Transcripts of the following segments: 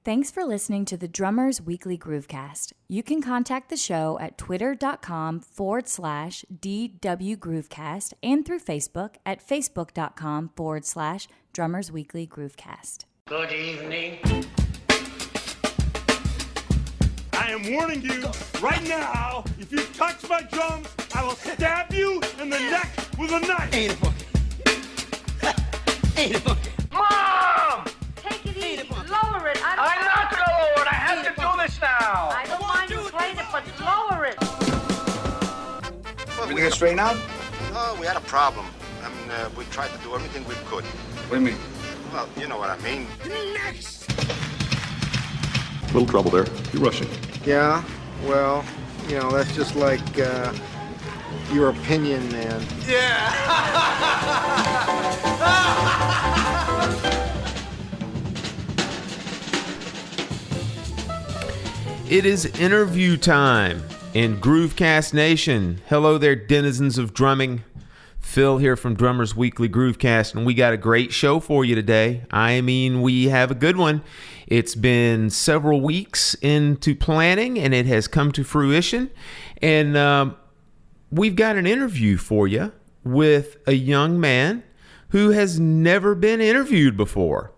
Thanks for listening to the Drummers Weekly Groovecast. You can contact the show at twitter.com/DW Groovecast and through Facebook at facebook.com/Drummers Weekly Groovecast. Good evening. I am warning you right now, if you touch my drums, I will stab you in the neck with a knife. Ain't a boogie. Ain't a boogie. Mom! Take it easy. Lower it. I'm not gonna lower it. I have to do this now. I don't mind you playing it, but lower it. Everything get straightened out? Oh, we had a problem. I mean, we tried to do everything we could. What do you mean? Well, you know what I mean. Next! Little trouble there. You're rushing. Yeah, well, you know, that's just like your opinion, man. Yeah! It is interview time in Groovecast Nation. Hello there, denizens of drumming. Phil here from Drummers Weekly Groovecast, and we got a great show for you today. I mean, we have a good one. It's been several weeks into planning, and it has come to fruition. And we've got an interview for you with a young man who has never been interviewed before.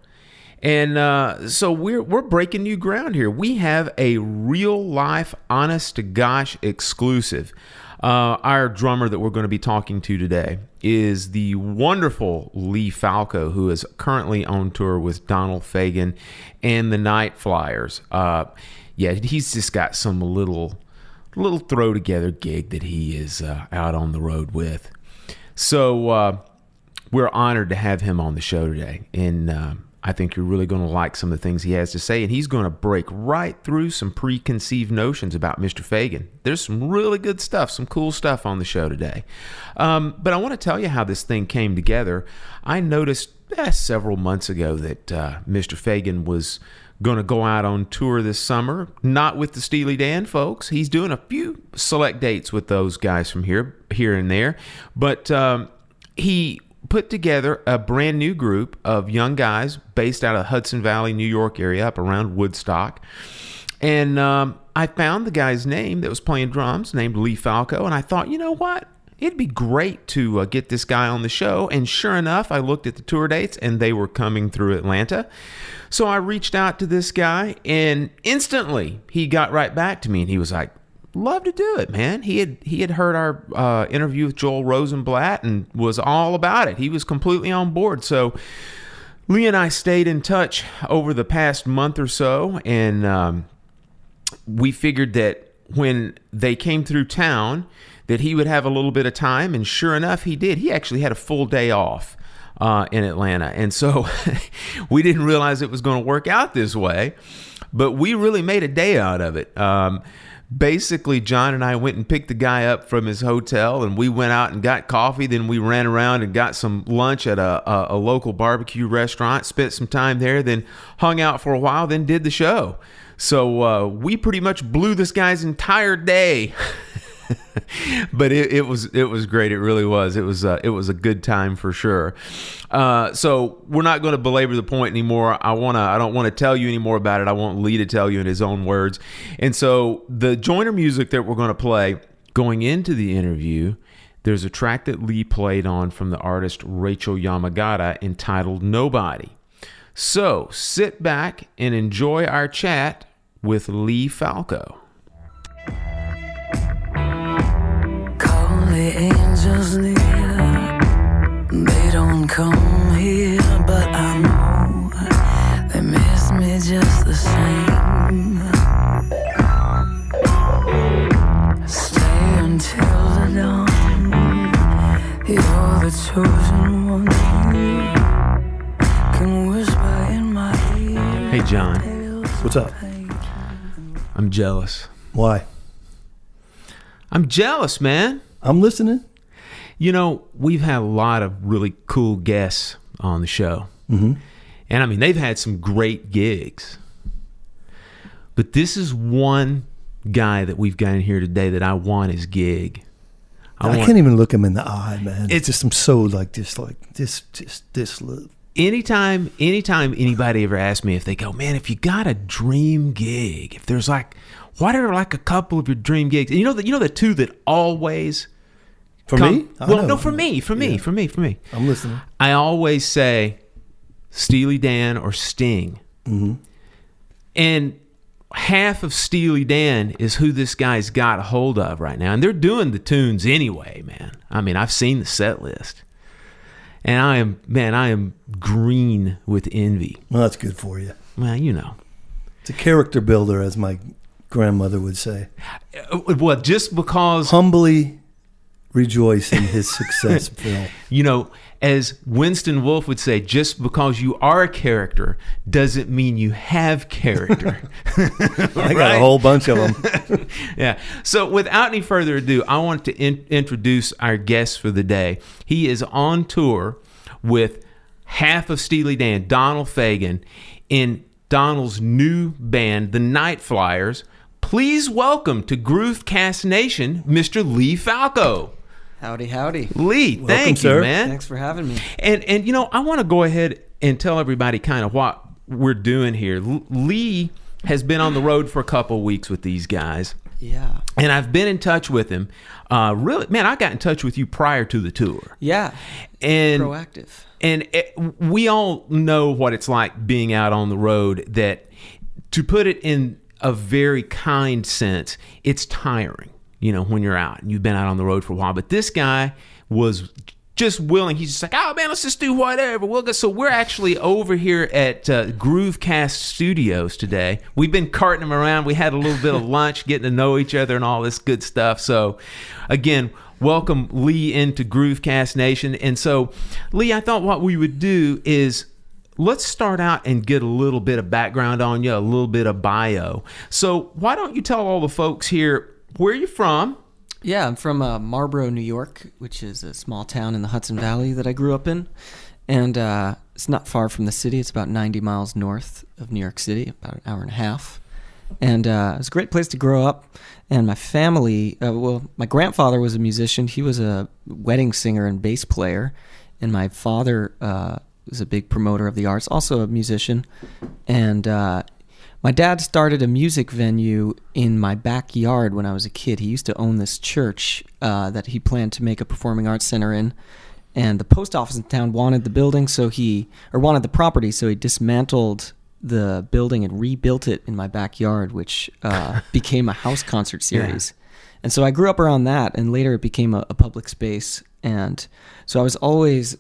And so we're breaking new ground here. We have a real-life, honest-to-gosh exclusive. Our drummer that we're going to be talking to today is the wonderful Lee Falco, who is currently on tour with Donald Fagen and the Nightflyers. Yeah, he's just got some little throw-together gig that he is out on the road with. So we're honored to have him on the show today. And I think you're really going to like some of the things he has to say, and he's going to break right through some preconceived notions about Mr. Fagen. There's some really good stuff, some cool stuff on the show today. But I want to tell you how this thing came together. I noticed several months ago that Mr. Fagen was going to go out on tour this summer, not with the Steely Dan folks. He's doing a few select dates with those guys from here and there, but he put together a brand new group of young guys based out of Hudson Valley, New York area, up around Woodstock. And I found the guy's name that was playing drums, named Lee Falco, and I thought, you know what? It'd be great to get this guy on the show. And sure enough, I looked at the tour dates, and they were coming through Atlanta. So I reached out to this guy, and instantly he got right back to me, and he was like, love to do it, man. He had heard our interview with Joel Rosenblatt and was all about it. He was completely on board. So Lee and I stayed in touch over the past month or so, and we figured that when they came through town that he would have a little bit of time, and sure enough, he did. He actually had a full day off in Atlanta, and so we didn't realize it was going to work out this way, but we really made a day out of it. Basically, John and I went and picked the guy up from his hotel, and we went out and got coffee. Then we ran around and got some lunch at a local barbecue restaurant, spent some time there, then hung out for a while, then did the show. So we pretty much blew this guy's entire day. But it was great. It really was. It was a good time for sure. So we're not going to belabor the point anymore. I don't want to tell you any more about it. I want Lee to tell you in his own words. And so the joiner music that we're going to play going into the interview, there's a track that Lee played on from the artist Rachel Yamagata entitled Nobody. So sit back and enjoy our chat with Lee Falco. The angels near, they don't come here, but I know they miss me just the same. Stay until the dawn, you're the chosen one. Can whisper in my ear. Hey John. What's up? I'm jealous. Why? I'm jealous, man. I'm listening. You know, we've had a lot of really cool guests on the show. Mm-hmm. And I mean, they've had some great gigs. But this is one guy that we've got in here today that I want his gig. I can't even look him in the eye, man. It's just, I'm so like this anytime anybody ever asks me if they go, man, if you got a dream gig, if there's like, what are like a couple of your dream gigs? And you know the two that always For me? Well, no, for me. I'm listening. I always say Steely Dan or Sting. Mm-hmm. And half of Steely Dan is who this guy's got a hold of right now. And they're doing the tunes anyway, man. I mean, I've seen the set list. And I am green with envy. Well, that's good for you. Well, you know. It's a character builder, as my grandmother would say. Well, just because... Humbly rejoice in his success, Phil. You know, as Winston Wolfe would say, just because you are a character doesn't mean you have character. I got a whole bunch of them. Yeah. So without any further ado, I want to introduce our guest for the day. He is on tour with half of Steely Dan, Donald Fagen, in Donald's new band, the Nightflyers. Please welcome to Groovecast Nation, Mr. Lee Falco. Howdy. Lee, Welcome, thank sir. you, man. Thanks for having me. And you know, I want to go ahead and tell everybody kind of what we're doing here. Lee has been on the road for a couple of weeks with these guys. Yeah. And I've been in touch with him. Really, man, I got in touch with you prior to the tour. Yeah. And proactive. And we all know what it's like being out on the road, that to put it in a very kind sense, it's tiring, you know, when you're out and you've been out on the road for a while. But this guy was just willing. He's just like, oh, man, let's just do whatever. So we're actually over here at Groovecast Studios today. We've been carting him around. We had a little bit of lunch, getting to know each other and all this good stuff. So, again, welcome Lee into Groovecast Nation. And so, Lee, I thought what we would do is let's start out and get a little bit of background on you, a little bit of bio. So why don't you tell all the folks here where you're from? Yeah, I'm from Marlboro, New York, which is a small town in the Hudson Valley that I grew up in. And it's not far from the city. It's about 90 miles north of New York City, about an hour and a half. And it was a great place to grow up. And my family, my grandfather was a musician. He was a wedding singer and bass player. And my father was a big promoter of the arts, also a musician. And my dad started a music venue in my backyard when I was a kid. He used to own this church that he planned to make a performing arts center in. And the post office in town wanted the building, wanted the property, so he dismantled the building and rebuilt it in my backyard, which became a house concert series. Yeah. And so I grew up around that, and later it became a public space. And so I was always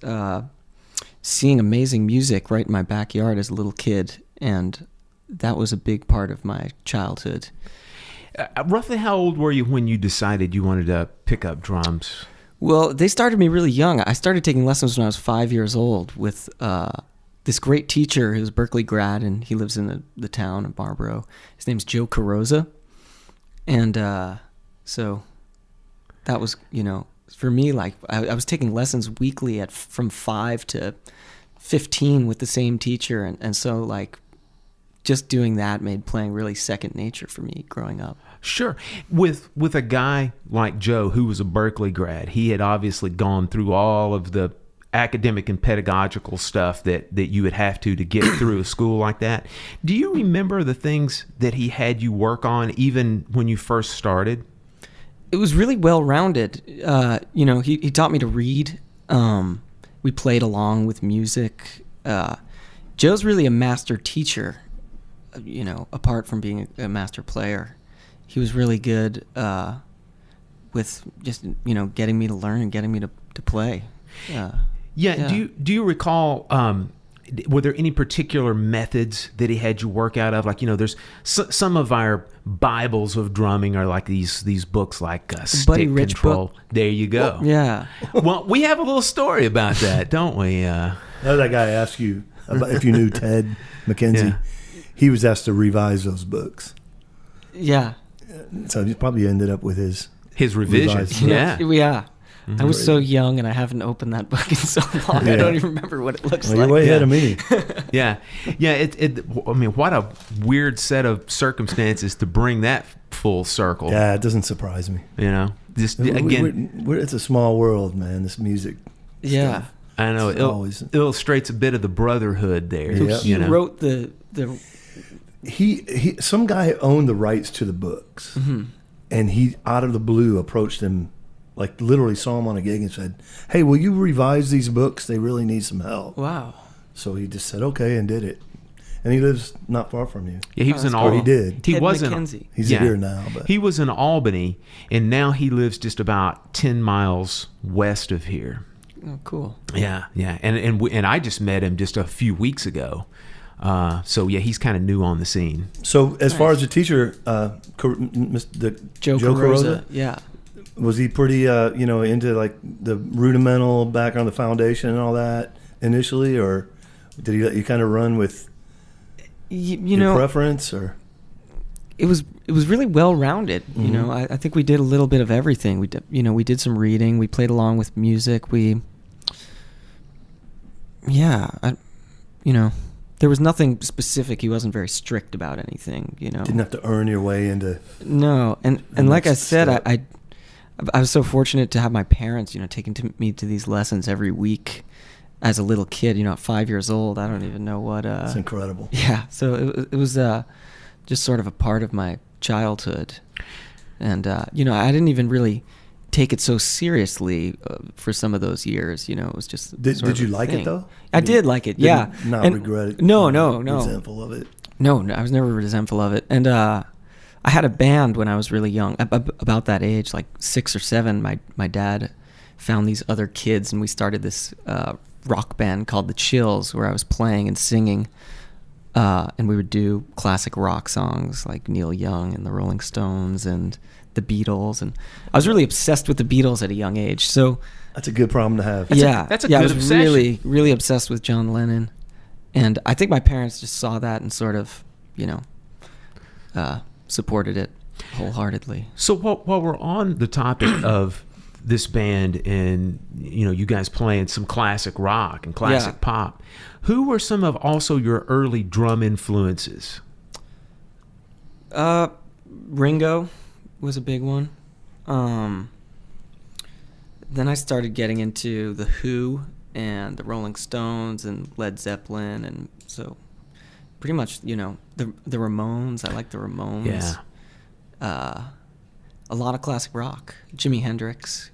seeing amazing music right in my backyard as a little kid, and that was a big part of my childhood. Roughly how old were you when you decided you wanted to pick up drums? Well, they started me really young. I started taking lessons when I was 5 years old with this great teacher who's Berkeley grad, and he lives in the town of Marlboro. His name's Joe Carrozza. And so that was, you know, for me, like I was taking lessons weekly from 5 to 15 with the same teacher. And so like just doing that made playing really second nature for me growing up. Sure. With a guy like Joe, who was a Berkeley grad, he had obviously gone through all of the academic and pedagogical stuff that you would have to get through a school like that. Do you remember the things that he had you work on even when you first started? It was really well-rounded. You know, he taught me to read. We played along with music. Joe's really a master teacher, you know, apart from being a master player. He was really good with just, you know, getting me to learn and getting me to play. Yeah. Do you recall, were there any particular methods that he had you work out of? Like, you know, there's some of our Bibles of drumming are like these books like Stick Buddy Rich Control. book. There you go. Well, yeah. Well, we have a little story about that, don't we? That guy asked you about if you knew Ted McKenzie. Yeah. He was asked to revise those books. Yeah. So he probably ended up with his revisions. Yeah. Yeah. Mm-hmm. I was so young, and I haven't opened that book in so long. Yeah. I don't even remember what it looks like. You're way ahead of me. Yeah. I mean, what a weird set of circumstances to bring that full circle. Yeah, it doesn't surprise me. You know, just again, it's a small world, man. This music. Yeah. Stuff. I know. It always illustrates a bit of the brotherhood there. Yeah. He wrote the he some guy owned the rights to the books, and he out of the blue approached him, like literally saw him on a gig and said, "Hey, will you revise these books? They really need some help." Wow. So he just said okay and did it. And he lives not far from you. Yeah, he was in Albany. He did. He Ted wasn't. McKenzie. He's here now, but He was in Albany, and now he lives just about 10 miles west of here. Oh, cool. Yeah, yeah, and I just met him just a few weeks ago. So yeah, he's kind of new on the scene. So as far as the teacher, the Joe Carozza, yeah. Was he pretty, into like the rudimental background, the foundation, and all that initially, or did he let you kind of run with your preference, or? It was really well rounded. You know, I think we did a little bit of everything. We did some reading. We played along with music. There was nothing specific. He wasn't very strict about anything. Didn't have to earn your way into. No, and like I said, I was so fortunate to have my parents, taking me to these lessons every week. As a little kid, at 5 years old, I don't even know what. It's incredible. Yeah, so it was just sort of a part of my childhood, and I didn't even really take it so seriously for some of those years. It was just. Did you like it though? I did like it. Yeah, not regret it. No. Resentful of it. No, I was never resentful of it, and I had a band when I was really young, about that age, like 6 or 7. My dad found these other kids, and we started this rock band called the Chills, where I was playing and singing, and we would do classic rock songs like Neil Young and the Rolling Stones and the Beatles, and I was really obsessed with the Beatles at a young age. So that's a good problem to have. That's a good I was obsession. really, really obsessed with John Lennon, and I think my parents just saw that and sort of, supported it wholeheartedly. So while we're on the topic of this band and you guys playing some classic rock and classic pop, who were some of also your early drum influences? Ringo was a big one. Then I started getting into the Who and the Rolling Stones and Led Zeppelin, and so pretty much the Ramones. I like the Ramones. Yeah. A lot of classic rock, Jimi Hendrix,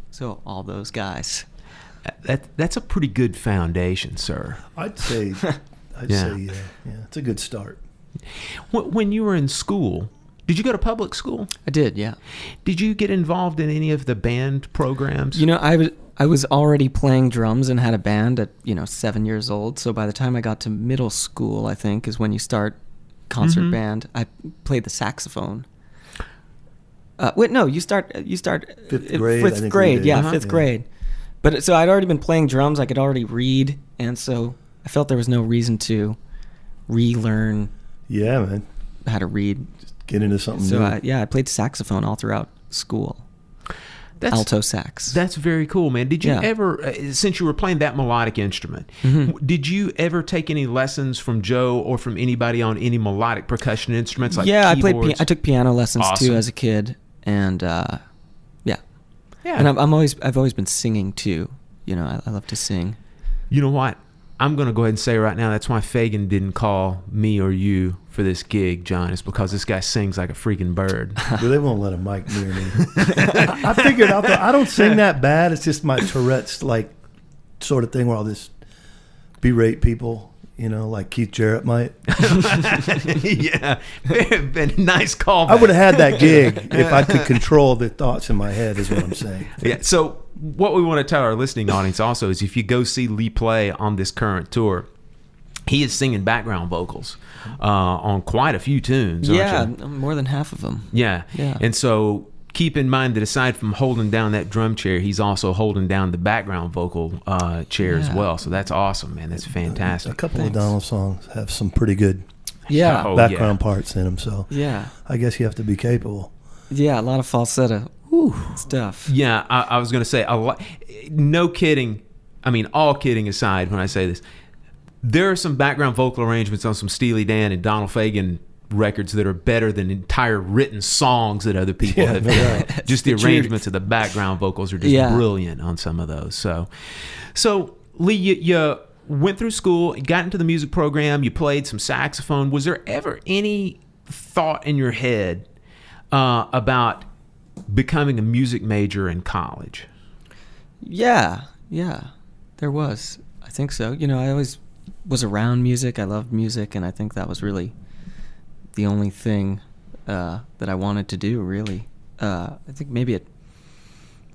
so all those guys. That's a pretty good foundation, sir. I'd say, yeah, it's a good start. When you were in school, did you go to public school? I did, yeah. Did you get involved in any of the band programs? I was already playing drums and had a band at 7 years old. So by the time I got to middle school, I think is when you start concert band. I played the saxophone. You start fifth grade. Fifth grade, fifth grade. But so I'd already been playing drums. I could already read, and so I felt there was no reason to relearn. Yeah, man. How to read. Just get into something new. So I played saxophone all throughout school. Alto sax. That's very cool, man. Did you ever, since you were playing that melodic instrument, did you ever take any lessons from Joe or from anybody on any melodic percussion instruments like keyboards? I took piano lessons too as a kid, and and I've always been singing too. I love to sing. You know what? I'm going to go ahead and say right now, that's why Fagen didn't call me or you for this gig, John. It's because this guy sings like a freaking bird. Well, they won't let a mic near me. I figured out that I don't sing that bad. It's just my Tourette's sort of thing where I'll just berate people, like Keith Jarrett might. Yeah. Nice call. I would have had that gig if I could control the thoughts in my head, is what I'm saying. Yeah. So what we want to tell our listening audience also is if you go see Lee play on this current tour, he is singing background vocals on quite a few tunes. Yeah, more than half of them. Yeah. And so keep in mind that aside from holding down that drum chair, he's also holding down the background vocal chair as well. So that's awesome, man. That's fantastic. A couple of Donald songs have some pretty good background parts in them. So I guess you have to be capable. Yeah, a lot of falsetto stuff. Yeah, I was going to say, no kidding. I mean, all kidding aside when I say this, there are some background vocal arrangements on some Steely Dan and Donald Fagen records that are better than entire written songs that other people have done. Just the arrangements of the background vocals are just brilliant on some of those. So Lee, you went through school, you got into the music program, you played some saxophone. Was there ever any thought in your head about becoming a music major in college? Yeah, there was. I think so. I always was around music. I loved music, and I think that was really the only thing that I wanted to do, really. I think maybe I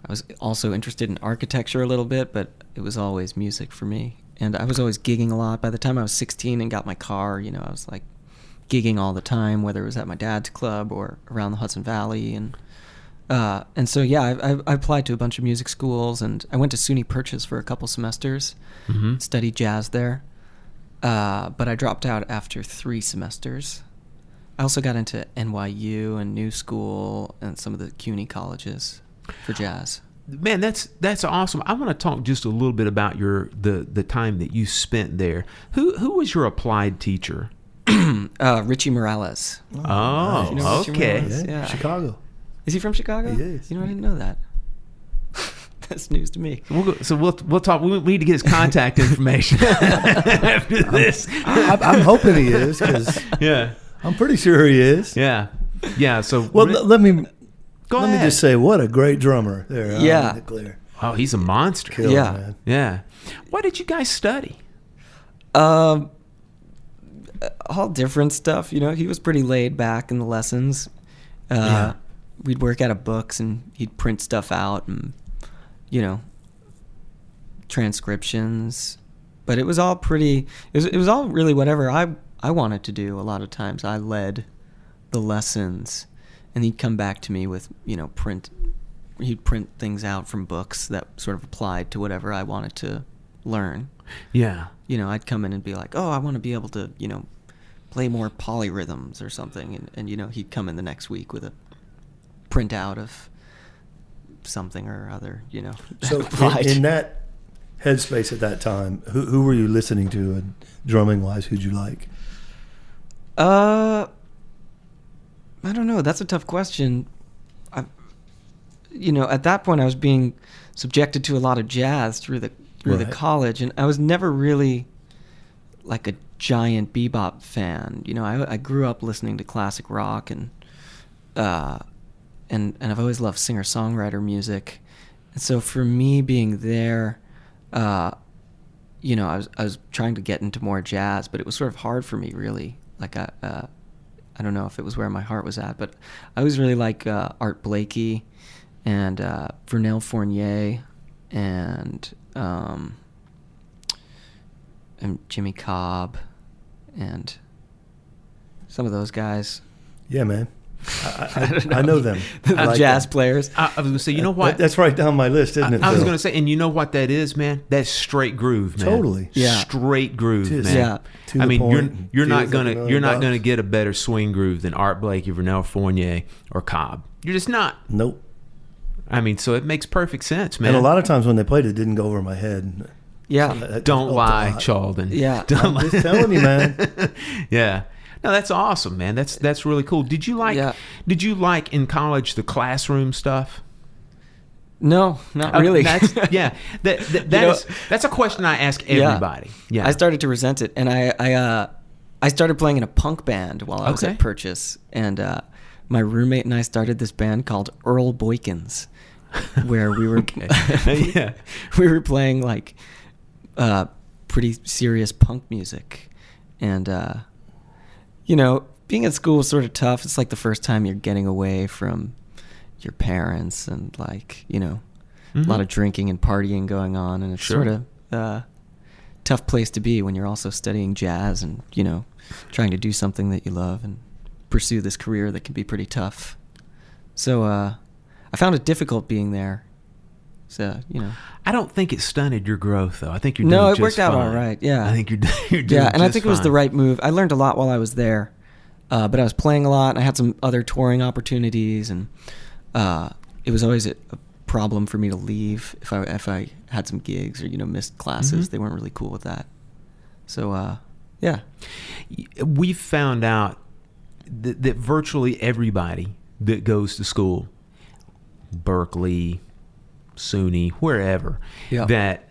was also interested in architecture a little bit, but it was always music for me. And I was always gigging a lot. By the time I was 16 and got my car, I was like gigging all the time, whether it was at my dad's club or around the Hudson Valley. And so, yeah, I applied to a bunch of music schools, and I went to SUNY Purchase for a couple semesters, studied jazz there. But I dropped out after 3 semesters. I also got into NYU and New School and some of the CUNY colleges for jazz. Man, that's awesome. I want to talk just a little bit about the time that you spent there. Who was your applied teacher? Richie Morales. Oh, you know Richie okay. Morales? Yeah, Yeah. Chicago. Is he from Chicago? He is. I didn't know that. That's news to me. We'll talk. We need to get his contact information after this. I'm hoping he is, because Yeah, I'm pretty sure he is. yeah. So Well, let me go let ahead. me just say, what a great drummer there. Yeah. I'm clear. Oh, he's a monster. Killer, Yeah. man. Yeah. What did you guys study? All different stuff. He was pretty laid back in the lessons. Yeah. We'd work out of books, and he'd print stuff out, and transcriptions. But it was all pretty. It was all really whatever I wanted to do. A lot of times I led the lessons, and he'd come back to me with print. He'd print things out from books that sort of applied to whatever I wanted to learn. Yeah. I'd come in and be like, oh, I want to be able to, play more polyrhythms or something. And he'd come in the next week with a printout of something or other, So in that headspace at that time, who were you listening to, and drumming-wise, who'd you like? I don't know. That's a tough question. At that point, I was being subjected to a lot of jazz through the Right. college, and I was never really like a giant bebop fan. I grew up listening to classic rock, and I've always loved singer-songwriter music. And so for me being there, I was trying to get into more jazz, but it was sort of hard for me, really. Like I don't know if it was where my heart was at, but I always really like Art Blakey and Vernel Fournier and Jimmy Cobb and some of those guys. Yeah, man. I know them. The I like jazz them. players. I was gonna say, you know what? That's right down my list, isn't it? I was Phil? gonna say, and you know what that is, man? That's straight groove, man. Totally. Yeah. Straight groove, Just man. Yeah. to the point, you're not feels like gonna $1 you're not million gonna get a better swing groove than Art Blakey, Vernel Fournier, or Cobb. You're just not. Nope. So it makes perfect sense, man. And a lot of times when they played, it didn't go over my head. Yeah. Don't helped a lie, lot. Chalden. Yeah. Don't I'm just telling you, man. Yeah. No, that's awesome, man. That's really cool. Did you like in college the classroom stuff? No, not really. That's a question I ask everybody. Yeah. I started to resent it, and I started playing in a punk band while I was Okay. at Purchase, and my roommate and I started this band called Earl Boykins, where we were Yeah. we were playing like pretty serious punk music, and being at school was sort of tough. It's like the first time you're getting away from your parents, and like a lot of drinking and partying going on, and it's Sure. sort of tough place to be when you're also studying jazz and trying to do something that you love and pursue this career that can be pretty tough. So I found it difficult being there. So I don't think it stunted your growth, though. I think you're doing no, it just worked out fine. all right. Yeah, I think you're doing yeah, and I just think it was the fine. right move. I learned a lot while I was there, but I was playing a lot, and I had some other touring opportunities, and it was always a problem for me to leave if I had some gigs or missed classes. They weren't really cool with that. So yeah, We've found out that virtually everybody that goes to school, Berkeley, SUNY, wherever, Yeah. that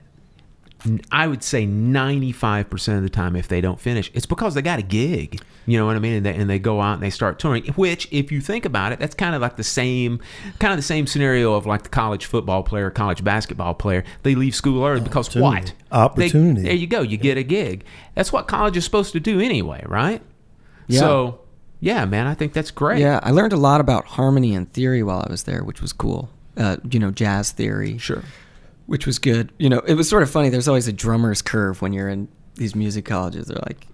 I would say 95% of the time, if they don't finish, it's because they got a gig. You know what I mean? And they go out and they start touring. Which, if you think about it, that's kind of like the same scenario of like the college football player, college basketball player. They leave school early because what? Opportunity. There you go. You get a gig. That's what college is supposed to do anyway, right? Yeah. So, yeah, man, I think that's great. Yeah, I learned a lot about harmony and theory while I was there, which was cool. Jazz theory. Sure. Which was good. It was sort of funny. There's always a drummer's curve when you're in these music colleges. They're like,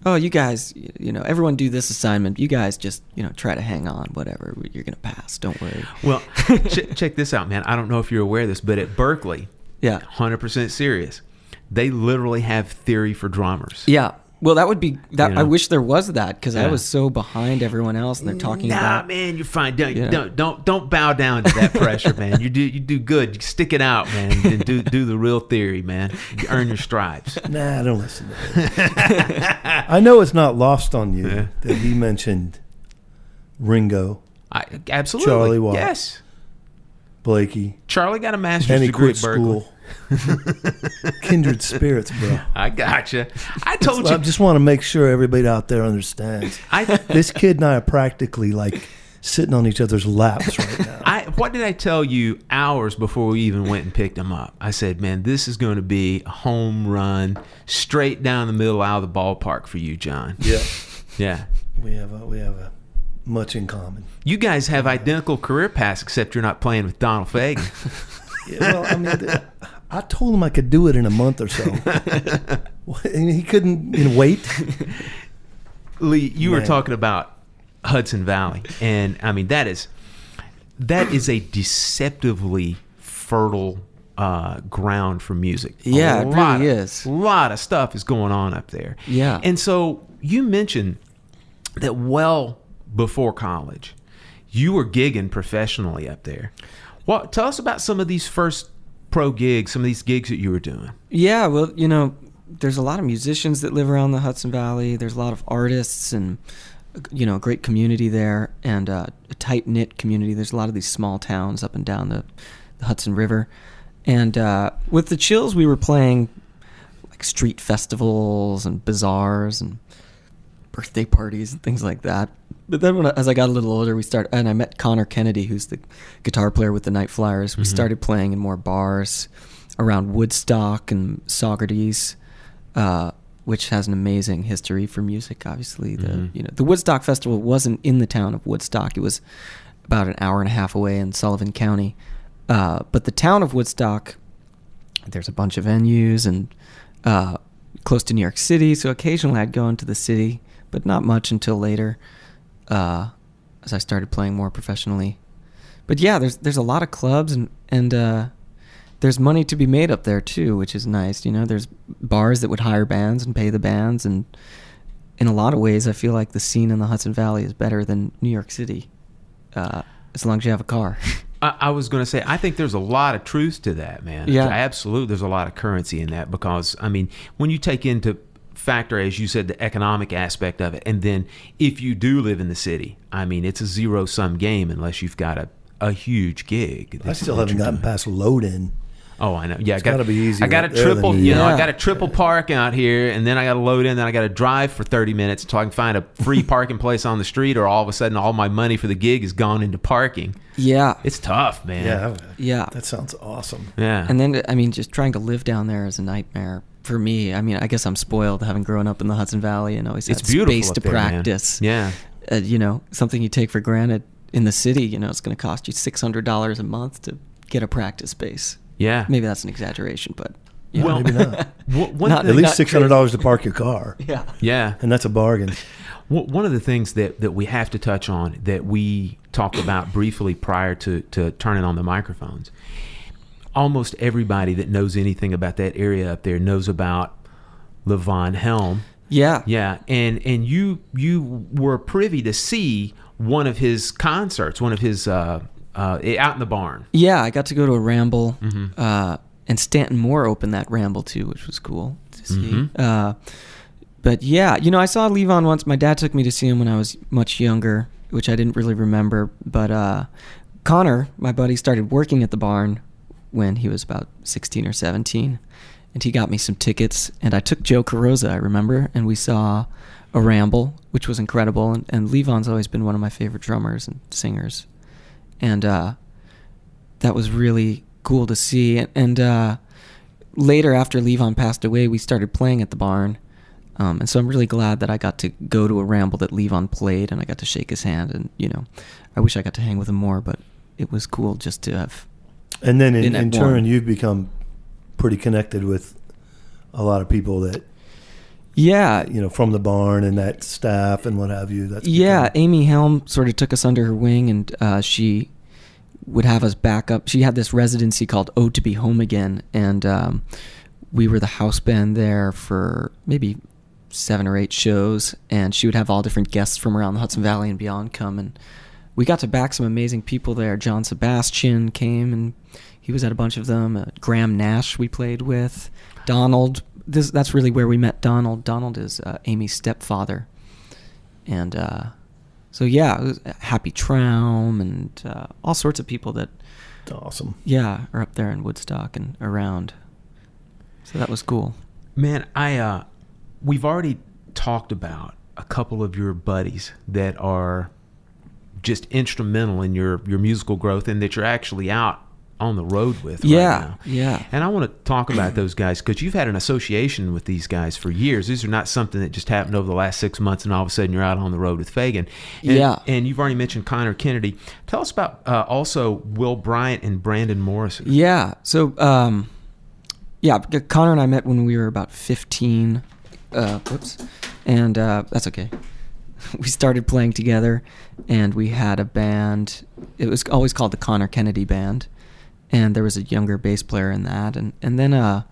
oh, you guys, everyone do this assignment. You guys just, try to hang on, whatever. You're going to pass. Don't worry. Well, check this out, man. I don't know if you're aware of this, but at Berkeley, 100% serious, they literally have theory for drummers. Yeah. Well, that would be that. I wish there was that because I was so behind everyone else, and they're talking about. Man, you're fine. Don't bow down to that pressure, man. You do good. You stick it out, man. And do the real theory, man. You earn your stripes. Nah, don't listen to that. I know it's not lost on you that he mentioned Ringo. Absolutely. Charlie Watts. Yes. Blakey. Charlie got a master's and he degree quit at Berkeley. school. Kindred spirits, bro. I gotcha. I told you. I just want to make sure everybody out there understands. This kid and I are practically like sitting on each other's laps right now. What did I tell you hours before we even went and picked him up? I said, man, this is going to be a home run straight down the middle out of the ballpark for you, John. Yeah. Yeah. We have a much in common. You guys have identical career paths, except you're not playing with Donald Fagen. Yeah, well, I mean, I told him I could do it in a month or so. And he couldn't wait. Lee, you were talking about Hudson Valley, and I mean that is a deceptively fertile ground for music. Yeah, it really is. A lot of stuff is going on up there. Yeah. And so you mentioned that well before college, you were gigging professionally up there. Well, tell us about some of these first pro gigs, some of these gigs that you were doing. Yeah, well, there's a lot of musicians that live around the Hudson Valley. There's a lot of artists and, a great community there and a tight-knit community. There's a lot of these small towns up and down the Hudson River. And with the Chills, we were playing like street festivals and bazaars and birthday parties and things like that. But then as I got a little older, and I met Connor Kennedy, who's the guitar player with the Nightflyers. We started playing in more bars around Woodstock and Saugerties, which has an amazing history for music. Obviously, the Woodstock Festival wasn't in the town of Woodstock; it was about an hour and a half away in Sullivan County. But the town of Woodstock, there's a bunch of venues and close to New York City, so occasionally I'd go into the city, but not much until later. As I started playing more professionally. But yeah, there's a lot of clubs and there's money to be made up there too, which is nice. There's bars that would hire bands and pay the bands, and in a lot of ways I feel like the scene in the Hudson Valley is better than New York City, as long as you have a car. I was going to say, I think there's a lot of truth to that, man. Yeah. Absolutely, there's a lot of currency in that because, I mean, when you take into factor, as you said, the economic aspect of it, and then if you do live in the city, I mean, it's a zero-sum game unless you've got a huge gig. I still haven't gotten past load-in. Oh, I know. Yeah, it's got to be easy. I got a triple, I got a triple park out here, and then I got to load in, then I got to drive for 30 minutes until I can find a free parking place on the street, or all of a sudden all my money for the gig is gone into parking. Yeah. It's tough, man. Yeah. That sounds awesome. Yeah. And then, I mean, just trying to live down there is a nightmare for me. I mean, I guess I'm spoiled having grown up in the Hudson Valley and always had space to practice. Man. Yeah. Something you take for granted in the city, it's going to cost you $600 a month to get a practice space. Yeah. Maybe that's an exaggeration, but well, maybe not. At least $600 to park your car. Yeah. Yeah. And that's a bargain. One of the things that we have to touch on that we talked about briefly prior to turning on the microphones, almost everybody that knows anything about that area up there knows about Levon Helm. Yeah. Yeah. And you were privy to see one of his concerts, one of his out in the barn. Yeah, I got to go to a ramble, and Stanton Moore opened that ramble too, which was cool to see. But yeah, I saw Levon once. My dad took me to see him when I was much younger, which I didn't really remember. But Connor, my buddy, started working at the barn when he was about 16 or 17. and he got me some tickets, and I took Joe Carrozza, I remember, and we saw a ramble, which was incredible, and Levon's always been one of my favorite drummers and singers, and that was really cool to see. And later, after Levon passed away, we started playing at the barn, and so I'm really glad that I got to go to a ramble that Levon played, and I got to shake his hand, and I wish I got to hang with him more, but it was cool just to have. And then in turn, you've become pretty connected with a lot of people that, from the barn and that staff and what have you. Amy Helm sort of took us under her wing, and she would have us back up. She had this residency called "Oh to Be Home Again," and we were the house band there for maybe 7 or 8 shows, and she would have all different guests from around the Hudson Valley and beyond come, and we got to back some amazing people there. John Sebastian came, and he was at a bunch of them. Graham Nash we played with. Donald, that's really where we met Donald. Donald is Amy's stepfather. And so, it was Happy Traum and all sorts of people that awesome. Are up there in Woodstock and around. So that was cool. Man, we've already talked about a couple of your buddies that are just instrumental in your musical growth and that you're actually out on the road with right now. Yeah. And I want to talk about those guys because you've had an association with these guys for years. These are not something that just happened over the last 6 months and all of a sudden you're out on the road with Fagen. And you've already mentioned Connor Kennedy. Tell us about also Will Bryant and Brandon Morrison. Yeah. So, Connor and I met when we were about 15. And that's okay. We started playing together, and we had a band. It was always called the Connor Kennedy Band, and there was a younger bass player in that. And then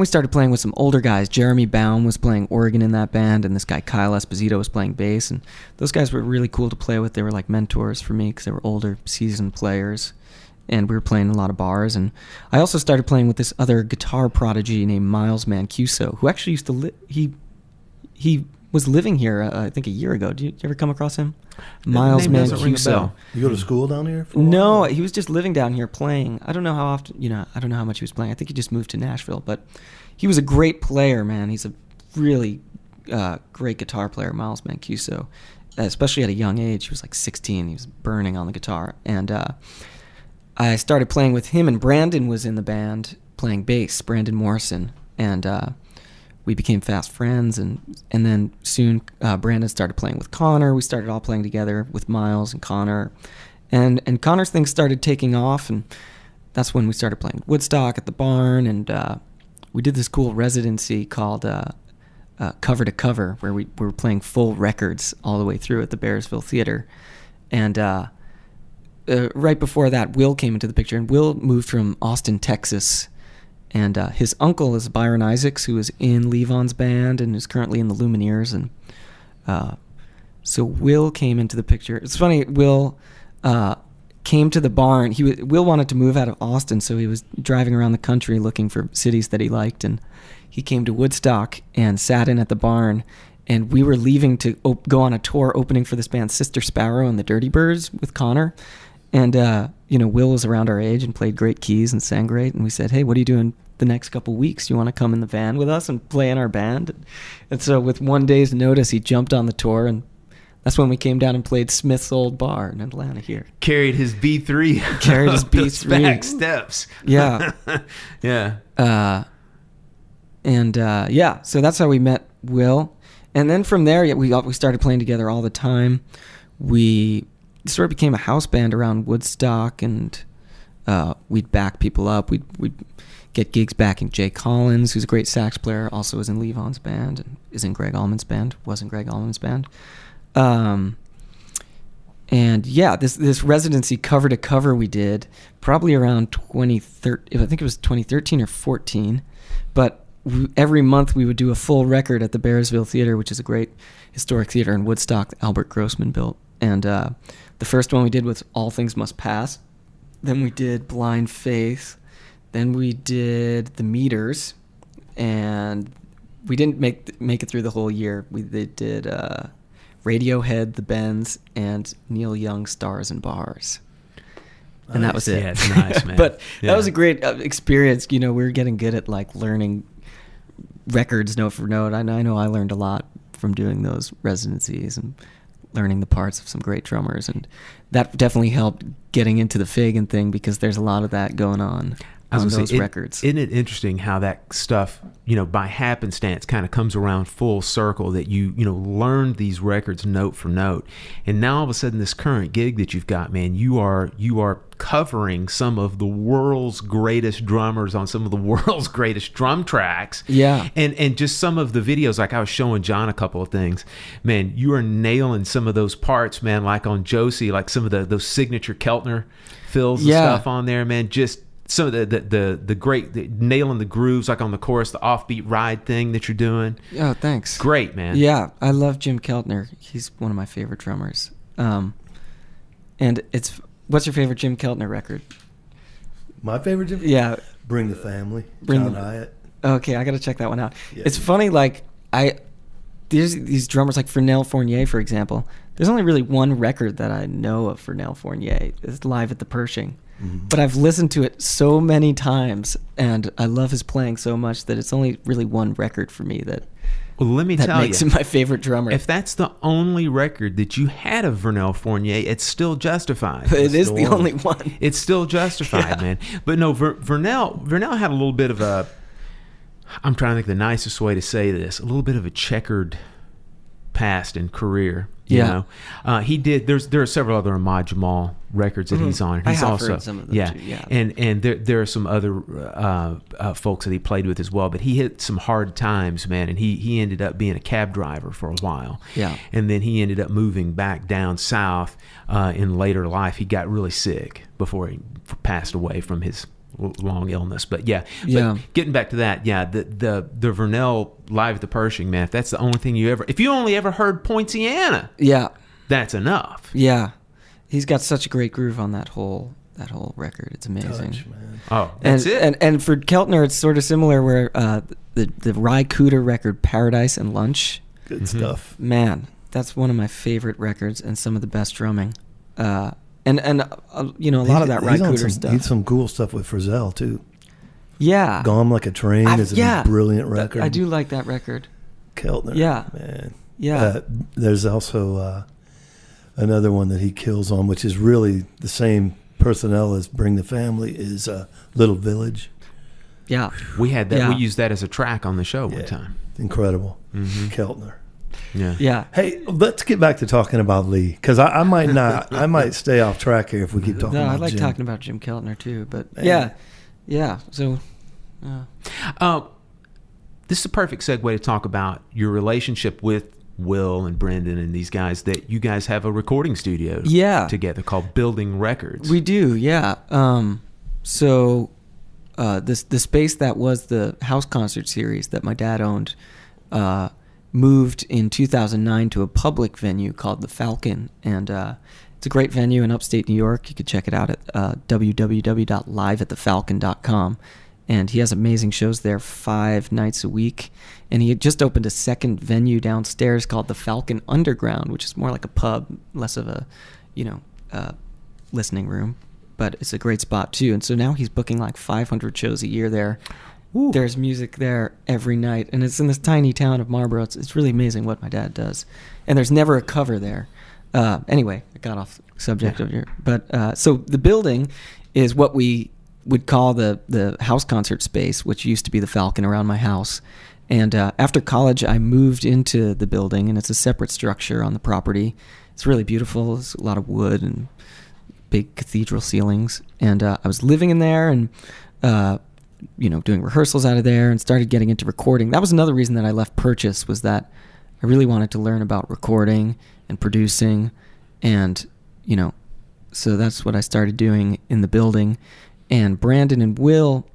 we started playing with some older guys. Jeremy Baum was playing organ in that band, and this guy Kyle Esposito was playing bass. And those guys were really cool to play with. They were like mentors for me because they were older, seasoned players, and we were playing in a lot of bars. And I also started playing with this other guitar prodigy named Miles Mancuso, who actually used to he was living here, I think, a year ago. Did you ever come across him? Miles Mancuso. You go to school down here? No, he was just living down here playing. I don't know how often, I don't know how much he was playing. I think he just moved to Nashville, but he was a great player, man. He's a really great guitar player, Miles Mancuso, especially at a young age. He was like 16. He was burning on the guitar. And I started playing with him, and Brandon was in the band playing bass, Brandon Morrison. And we became fast friends, and then soon Brandon started playing with Connor. We started all playing together with Miles and Connor, and Connor's things started taking off, and that's when we started playing Woodstock at the barn, and we did this cool residency called Cover to Cover, where we were playing full records all the way through at the Bearsville Theater, and right before that, Will came into the picture, and Will moved from Austin, Texas. And his uncle is Byron Isaacs, who is in Levon's band and is currently in the Lumineers. And so Will came into the picture. It's funny, Will came to the barn. Will wanted to move out of Austin, so he was driving around the country looking for cities that he liked. And he came to Woodstock and sat in at the barn. And we were leaving to go on a tour opening for this band, Sister Sparrow and the Dirty Birds, with Connor. And, Will was around our age and played great keys and sang great. And we said, hey, what are you doing the next couple weeks? You want to come in the van with us and play in our band? And so with one day's notice, he jumped on the tour. And that's when we came down and played Smith's Old Bar in Atlanta here. Carried his B3. Carried his B3. Back steps. Yeah. Yeah. So that's how we met Will. And then from there, we started playing together all the time. We sort of became a house band around Woodstock, and we'd back people up. We'd get gigs backing Jay Collins, who's a great sax player, also is in Levon's band, and is in Greg Allman's band, was in Greg Allman's band. This residency cover to cover we did probably around 2013, I think it was 2013 or 14, but every month we would do a full record at the Bearsville Theater, which is a great historic theater in Woodstock that Albert Grossman built. And the first one we did was All Things Must Pass. Then we did Blind Faith. Then we did The Meters. And we didn't make it through the whole year. They did Radiohead, The Bends, and Neil Young, Stars and Bars. And that was it. Yeah, it's nice, man. But Yeah. that was a great experience. We were getting good at like learning records note for note. I know I learned a lot from doing those residencies and learning the parts of some great drummers, and that definitely helped getting into the Fagen thing because there's a lot of that going on those records. Isn't it interesting how that stuff, by happenstance kind of comes around full circle, that you learned these records note for note, and now all of a sudden this current gig that you've got, man, you are covering some of the world's greatest drummers on some of the world's greatest drum tracks. Yeah. And just some of the videos, like I was showing John a couple of things, man, you are nailing some of those parts, man, like on Josie, like some of those signature Keltner fills and stuff on there, man, just some of the great nailing the grooves, like on the chorus, the offbeat ride thing that you're doing. Oh, thanks. Great, man. Yeah, I love Jim Keltner. He's one of my favorite drummers. And what's your favorite Jim Keltner record? My favorite Jim? Yeah. Bring the Family. John Hyatt. Okay, I got to check that one out. Yeah. It's funny, like there's these drummers like Fernell Fournier, for example. There's only really one record that I know of Fernell Fournier. It's Live at the Pershing. Mm-hmm. But I've listened to it so many times, and I love his playing so much that it's only really one record for me that let me tell makes him my favorite drummer. If that's the only record that you had of Vernell Fournier, it's still justified. It is the only one. It's still justified, man. But no, Vernell had a little bit of a, I'm trying to think the nicest way to say this, a little bit of a checkered past and career. You know? He did. There are several other Ahmad Jamal records that he's on. He's I have also heard some of them too. Yeah, and there are some other folks that he played with as well. But he hit some hard times, man. And he ended up being a cab driver for a while. Yeah, and then he ended up moving back down south in later life. He got really sick before he passed away from his long illness. But getting back to that, the Vernell Live at the Pershing, man, if that's the only thing if you only ever heard Poinciana, that's enough. Yeah, he's got such a great groove on that whole record. It's amazing. Touch, man. Oh, that's it. And for Keltner, it's sort of similar where the Ry Cooder record Paradise and Lunch, good stuff. Man, that's one of my favorite records and some of the best drumming. And a lot of that Ry Cooder stuff. He did some cool stuff with Frizzell too. Yeah, Gone Like a Train is a brilliant record. I do like that record. Keltner, man. Yeah. There's also another one that he kills on, which is really the same personnel as Bring the Family, is Little Village. Yeah, we had that. We used that as a track on the show one time. Incredible, Keltner. Yeah. Hey, let's get back to talking about Lee, because I might not. I might stay off track here if we keep talking. No, about I like Jim. talking about Jim Keltner too. But Man. yeah. So, this is a perfect segue to talk about your relationship with Will and Brendan and these guys. That you guys have a recording studio together called Building Records. We do, yeah. So the space that was the house concert series that my dad owned moved in 2009 to a public venue called the Falcon, and it's a great venue in upstate New York. You could check it out at www.liveatthefalcon.com, and he has amazing shows there 5 nights a week. And he had just opened a second venue downstairs called the Falcon Underground, which is more like a pub, less of a listening room, but it's a great spot too. And so now he's booking like 500 shows a year there. Ooh. There's music there every night, and it's in this tiny town of Marlboro. It's really amazing what my dad does, and there's never a cover there. Anyway, I got off subject of here, but so the building is what we would call the house concert space, which used to be the Falcon around my house. And after college, I moved into the building, and it's a separate structure on the property. It's really beautiful. It's a lot of wood and big cathedral ceilings, and I was living in there and doing rehearsals out of there, and started getting into recording. That was another reason that I left Purchase, was that I really wanted to learn about recording and producing, and so that's what I started doing in the building. And Brandon and Will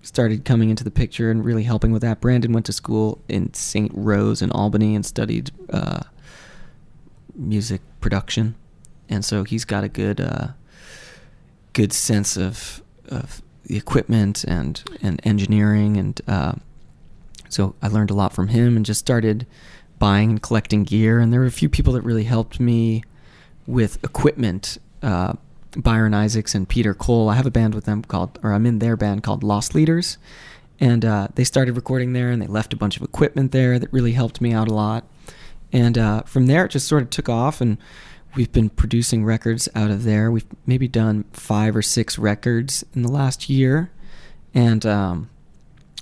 started coming into the picture and really helping with that. Brandon went to school in St. Rose in Albany and studied music production, and so he's got a good sense of the equipment and engineering, and so I learned a lot from him and just started buying and collecting gear. And there were a few people that really helped me with equipment Byron Isaacs and Peter Cole. I have a band with them I'm in their band called Lost Leaders. And they started recording there, and they left a bunch of equipment there that really helped me out a lot. And from there, it just sort of took off, and we've been producing records out of there. We've maybe done 5 or 6 records in the last year. And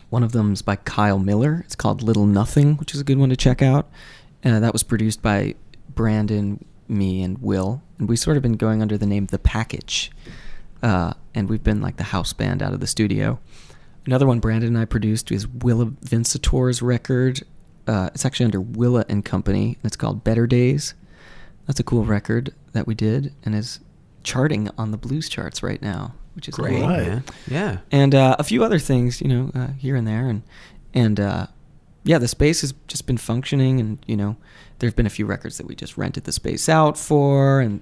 one of them is by Kyle Miller. It's called Little Nothing, which is a good one to check out. That was produced by Brandon, me, and Will. And we've sort of been going under the name The Package. And we've been like the house band out of the studio. Another one Brandon and I produced is Willa Vincitor's record. It's actually under Willa and Company. And it's called Better Days. That's a cool record that we did and is charting on the blues charts right now, which is great, cool. man. Yeah. And a few other things, here and there. And the space has just been functioning. And, there have been a few records that we just rented the space out for. And,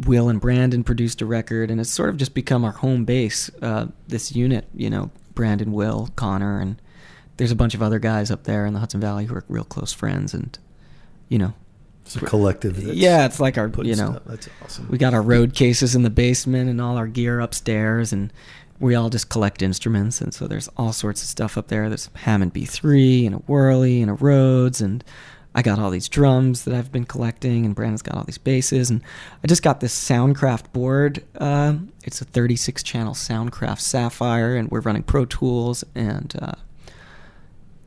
Will and Brandon produced a record. And it's sort of just become our home base, this unit, Brandon, Will, Connor. And there's a bunch of other guys up there in the Hudson Valley who are real close friends. And, it's a collective. It's like our, stuff. That's awesome. We got our road cases in the basement and all our gear upstairs, and we all just collect instruments. And so there's all sorts of stuff up there. There's a Hammond B3 and a Whirly and a Rhodes, and I got all these drums that I've been collecting, and Brandon's got all these basses, and I just got this Soundcraft board. It's a 36-channel Soundcraft Sapphire, and we're running Pro Tools, and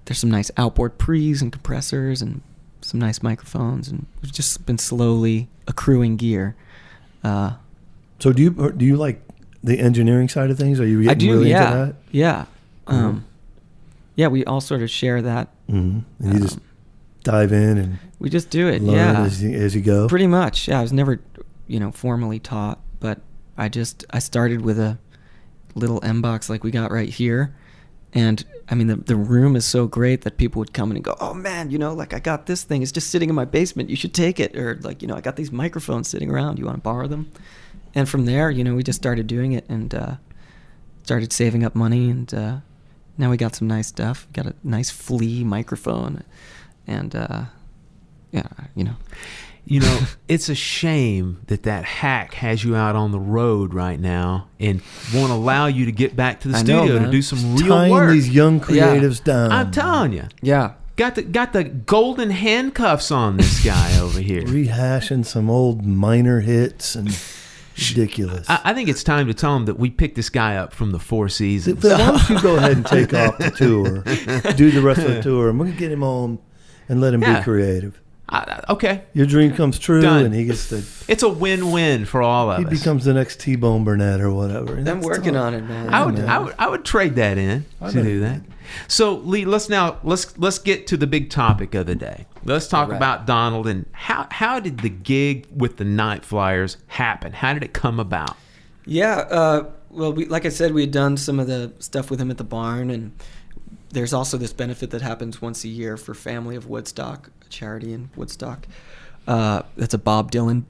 there's some nice outboard pre's and compressors and some nice microphones, and we've just been slowly accruing gear. So do you like the engineering side of things? Are you getting really into that? Yeah. Cool. We all sort of share that. Mm-hmm. And you just dive in and we just do it. Learn as you go. Pretty much. Yeah, I was never, formally taught, but I started with a little M-box like we got right here. And I mean, the room is so great that people would come in and go, oh man, I got this thing. It's just sitting in my basement. You should take it. Or I got these microphones sitting around. You want to borrow them? And from there, we just started doing it and started saving up money. And now we got some nice stuff. We got a nice Flea microphone. And it's a shame that hack has you out on the road right now and won't allow you to get back to the studio to do some real Tying work. these young creatives down. I'm telling you. Yeah. Got the golden handcuffs on this guy over here. Rehashing some old minor hits and ridiculous. I think it's time to tell him that we picked this guy up from the Four Seasons. Why don't you go ahead and take off the tour, do the rest of the tour, and we're going to get him on and let him be creative. Okay. Your dream comes true, Done. and he gets to... It's a win-win for all of us. He becomes the next T-Bone Burnett or whatever. I'm working on it, man. I would trade that in to do that. So, Lee, let's get to the big topic of the day. Let's talk about Donald and how did the gig with the Nightflyers happen? How did it come about? Yeah, like I said, we had done some of the stuff with him at the barn, and there's also this benefit that happens once a year for Family of Woodstock, a charity in Woodstock. That's a Bob Dylan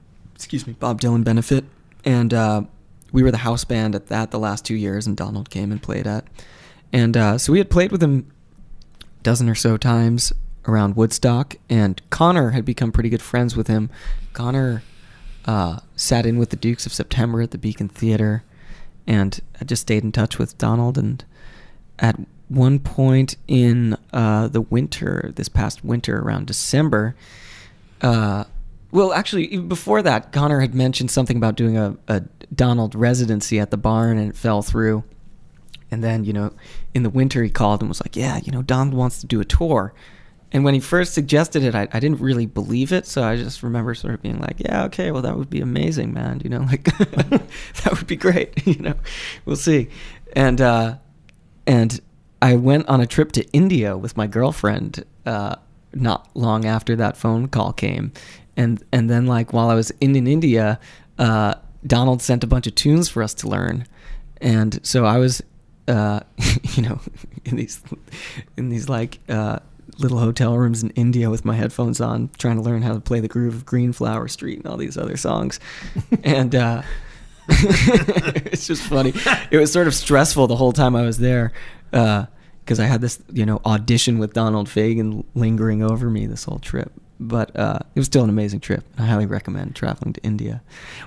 benefit. And we were the house band at that the last 2 years, and Donald came and played at. And so we had played with him a dozen or so times around Woodstock, and Connor had become pretty good friends with him. Connor sat in with the Dukes of September at the Beacon Theater, and I just stayed in touch with Donald. And at one point in this past winter, around December, actually, even before that, Connor had mentioned something about doing a Donald residency at the barn, and it fell through. And then, in the winter, he called and was like, yeah, Donald wants to do a tour. And when he first suggested it, I didn't really believe it. So I just remember sort of being like, yeah, okay, well, that would be amazing, man. That would be great. We'll see. And I went on a trip to India with my girlfriend not long after that phone call came. And then, while I was in India, Donald sent a bunch of tunes for us to learn. And so I was, in these little hotel rooms in India with my headphones on, trying to learn how to play the groove of Greenflower Street and all these other songs. And it's just funny. It was sort of stressful the whole time I was there because I had this, audition with Donald Fagen lingering over me this whole trip. But it was still an amazing trip. I highly recommend traveling to India.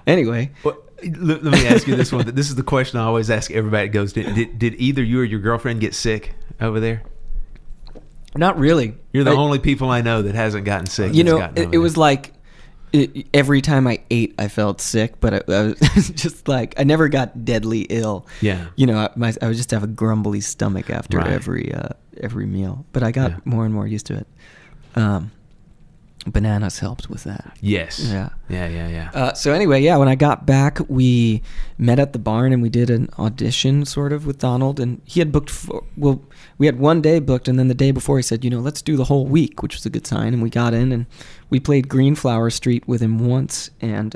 Anyway. Well, let me ask you this one. This is the question I always ask everybody that goes, did either you or your girlfriend get sick over there? Not really. You're the only people I know that hasn't gotten sick. You know, it was like every time I ate, I felt sick, but I was just like, I never got deadly ill. Yeah. You know, I would just have a grumbly stomach after every meal, but I got more and more used to it. Bananas helped with that. Yes. Yeah. So anyway, when I got back, we met at the barn and we did an audition sort of with Donald, and he had booked we had one day booked, and then the day before he said, let's do the whole week, which was a good sign, and we got in and we played Greenflower Street with him once, and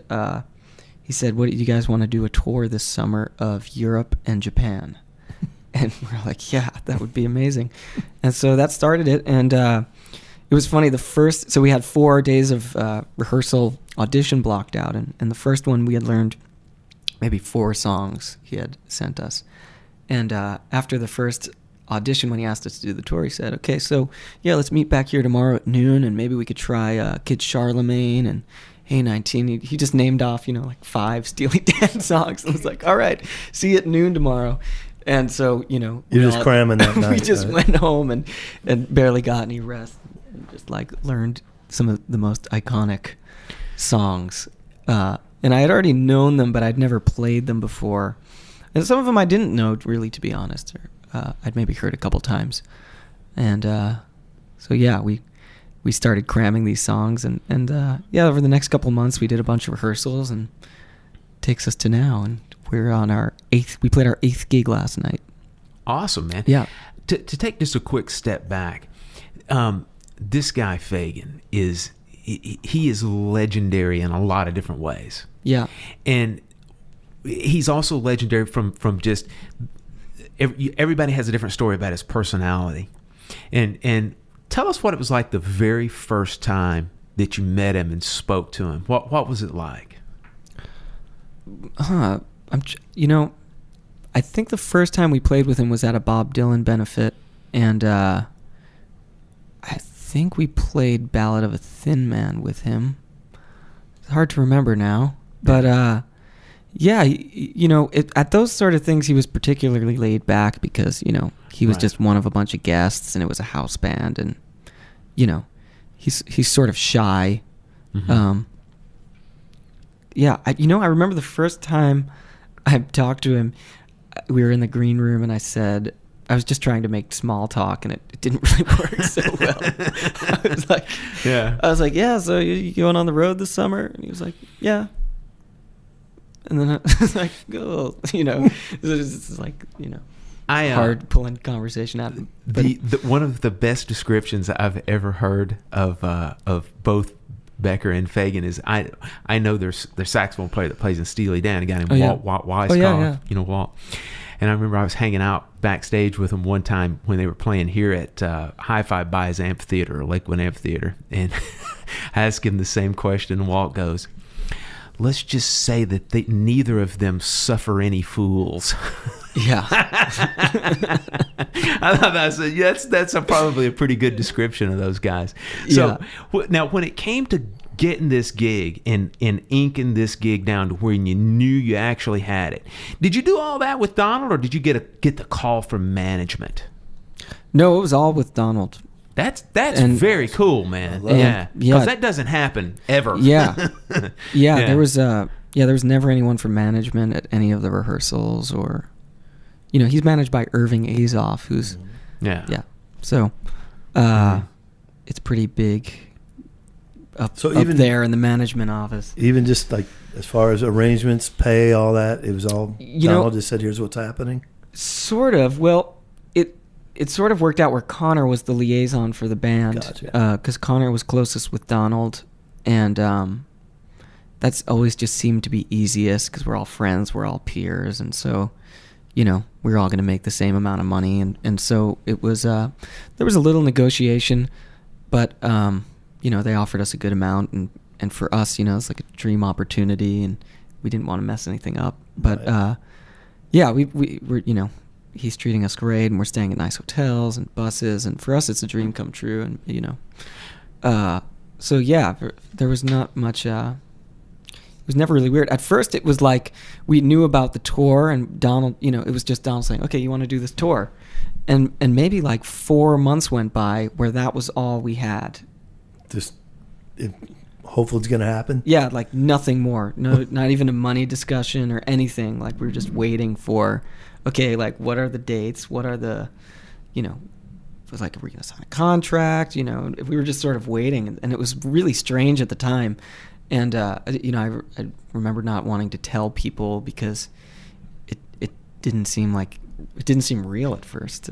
he said, what do you guys want to do a tour this summer of Europe and Japan? And we're like, yeah, that would be amazing. And so that started it, and it was funny, so we had 4 days of rehearsal audition blocked out, and the first one we had learned maybe 4 songs he had sent us. And after the first audition, when he asked us to do the tour, he said, okay, so let's meet back here tomorrow at noon, and maybe we could try Kid Charlemagne and Hey 19. He just named off, like 5 Steely Dan songs. I was like, all right, see you at noon tomorrow. And so, you're just cramming that night. We just went home and barely got any rest. Just like learned some of the most iconic songs, and I had already known them, but I'd never played them before, and some of them I didn't know really, to be honest, or I'd maybe heard a couple times, and so we started cramming these songs, and over the next couple months we did a bunch of rehearsals, and it takes us to now, and we're on we played our 8th gig last night. Awesome, man. Yeah. To take just a quick step back, this guy Fagen he is legendary in a lot of different ways. Yeah. And he's also legendary from just everybody has a different story about his personality. And tell us what it was like the very first time that you met him and spoke to him. What was it like? I think the first time we played with him was at a Bob Dylan benefit, and I think we played Ballad of a Thin Man with him. It's hard to remember now, but at those sort of things he was particularly laid back because he was just one of a bunch of guests, and it was a house band, and he's sort of shy. Mm-hmm. I remember the first time I talked to him, we were in the green room, and I said, I was just trying to make small talk, and it didn't really work so well. I was like, yeah, so you going on the road this summer? And he was like, yeah. And then I was like, oh, it's like, hard pulling conversation out. But one of the best descriptions I've ever heard of both Becker and Fagen is I know there's saxophone player that plays in Steely Dan, a guy named Walt Weiskopf, Walt. And I remember I was hanging out backstage with him one time when they were playing here at Hi-Fi Buys Amphitheater, or Lakewood Amphitheater. And I asked him the same question, and Walt goes, let's just say that neither of them suffer any fools. Yeah. I thought that's probably a pretty good description of those guys. So now when it came to getting this gig and inking this gig down to where you knew you actually had it, did you do all that with Donald, or did you get the call from management? No, it was all with Donald. That's very cool, man. Because that doesn't happen ever. Yeah. There was never anyone from management at any of the rehearsals, or he's managed by Irving Azoff, who's so it's pretty big up there in the management office. Even just like as far as arrangements, pay, all that, it was all Donald just said, here's what's happening. Sort of. Well, it sort of worked out where Connor was the liaison for the band. Gotcha. Because Connor was closest with Donald, and that's always just seemed to be easiest because we're all friends, we're all peers, and so we're all going to make the same amount of money, and so it was there was a little negotiation, but they offered us a good amount, and for us, it's like a dream opportunity, and we didn't want to mess anything up, but we're he's treating us great, and we're staying at nice hotels and buses, and for us it's a dream come true, and So yeah, there was not much. It was never really weird. At first, it was like we knew about the tour, and Donald, it was just Donald saying, "Okay, you want to do this tour," and maybe like 4 months went by where that was all we had. Just hopefully it's gonna happen. Yeah, like nothing more. No, not even a money discussion or anything. Like we were just waiting for, okay, like what are the dates? What are the, it was like, are we gonna sign a contract? We were just sort of waiting, and it was really strange at the time. And I remember not wanting to tell people because it didn't seem real at first,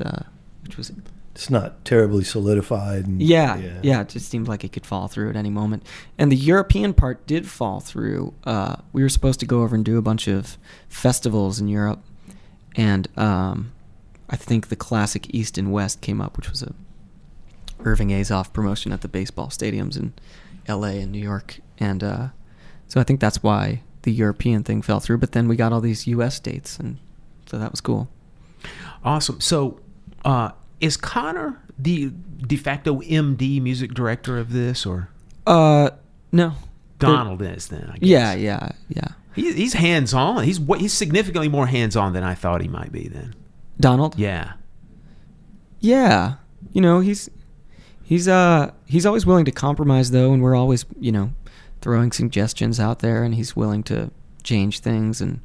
which was. It's not terribly solidified. And, yeah, it just seemed like it could fall through at any moment. And the European part did fall through. We were supposed to go over and do a bunch of festivals in Europe, and I think the classic East and West came up, which was a Irving Azoff promotion at the baseball stadiums in L.A. and New York. And so I think that's why the European thing fell through. But then we got all these U.S. dates, and so that was cool. Awesome. So is Connor the de facto MD music director of this, or? No. Donald is then, I guess. Yeah. He's hands-on. He's significantly more hands-on than I thought he might be then. Donald? Yeah. Yeah. He's always willing to compromise though, and we're always, throwing suggestions out there, and he's willing to change things and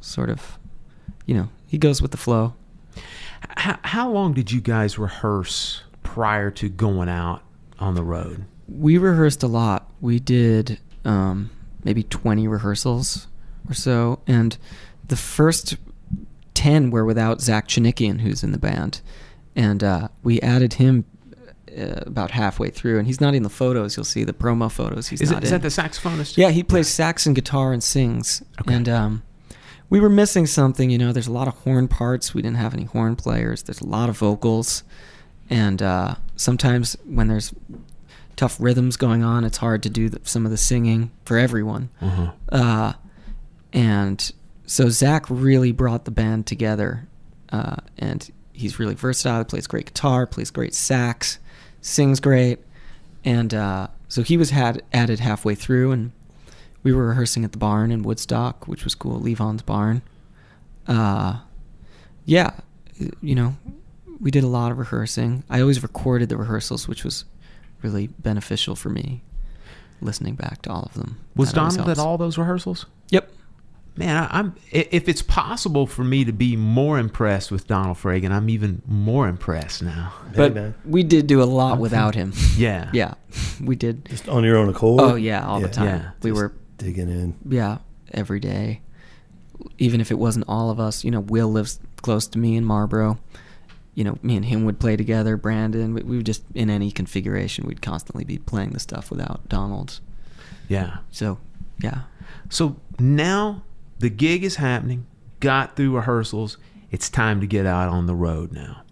sort of, he goes with the flow. How long did you guys rehearse prior to going out on the road? We rehearsed a lot. We did maybe 20 rehearsals or so, and the first 10 were without Zach Chinikian, who's in the band, and we added him about halfway through, and he's not in the photos. You'll see the promo photos. Is that the saxophonist? Yeah, he plays sax and guitar and sings. Okay. And we were missing something. There's a lot of horn parts. We didn't have any horn players. There's a lot of vocals, and sometimes when there's tough rhythms going on, it's hard to do some of the singing for everyone. Uh-huh. And so Zach really brought the band together, and he's really versatile. He plays great guitar, plays great sax, sings great, and so he was added halfway through, and we were rehearsing at the barn in Woodstock, which was cool, Levon's barn. We did a lot of rehearsing. I always recorded the rehearsals, which was really beneficial for me, listening back to all of them. Was Donald at all those rehearsals? Yep. Man, if it's possible for me to be more impressed with Donald Fagen, I'm even more impressed now. But we did do a lot without him. Yeah. Yeah, we did. Just on your own accord? Oh, yeah, all the time. Yeah. We were digging in. Yeah, every day. Even if it wasn't all of us, Will lives close to me in Marlboro. Me and him would play together, Brandon. We would just, in any configuration, we'd constantly be playing the stuff without Donald. Yeah. So, yeah. So now the gig is happening, got through rehearsals, it's time to get out on the road now.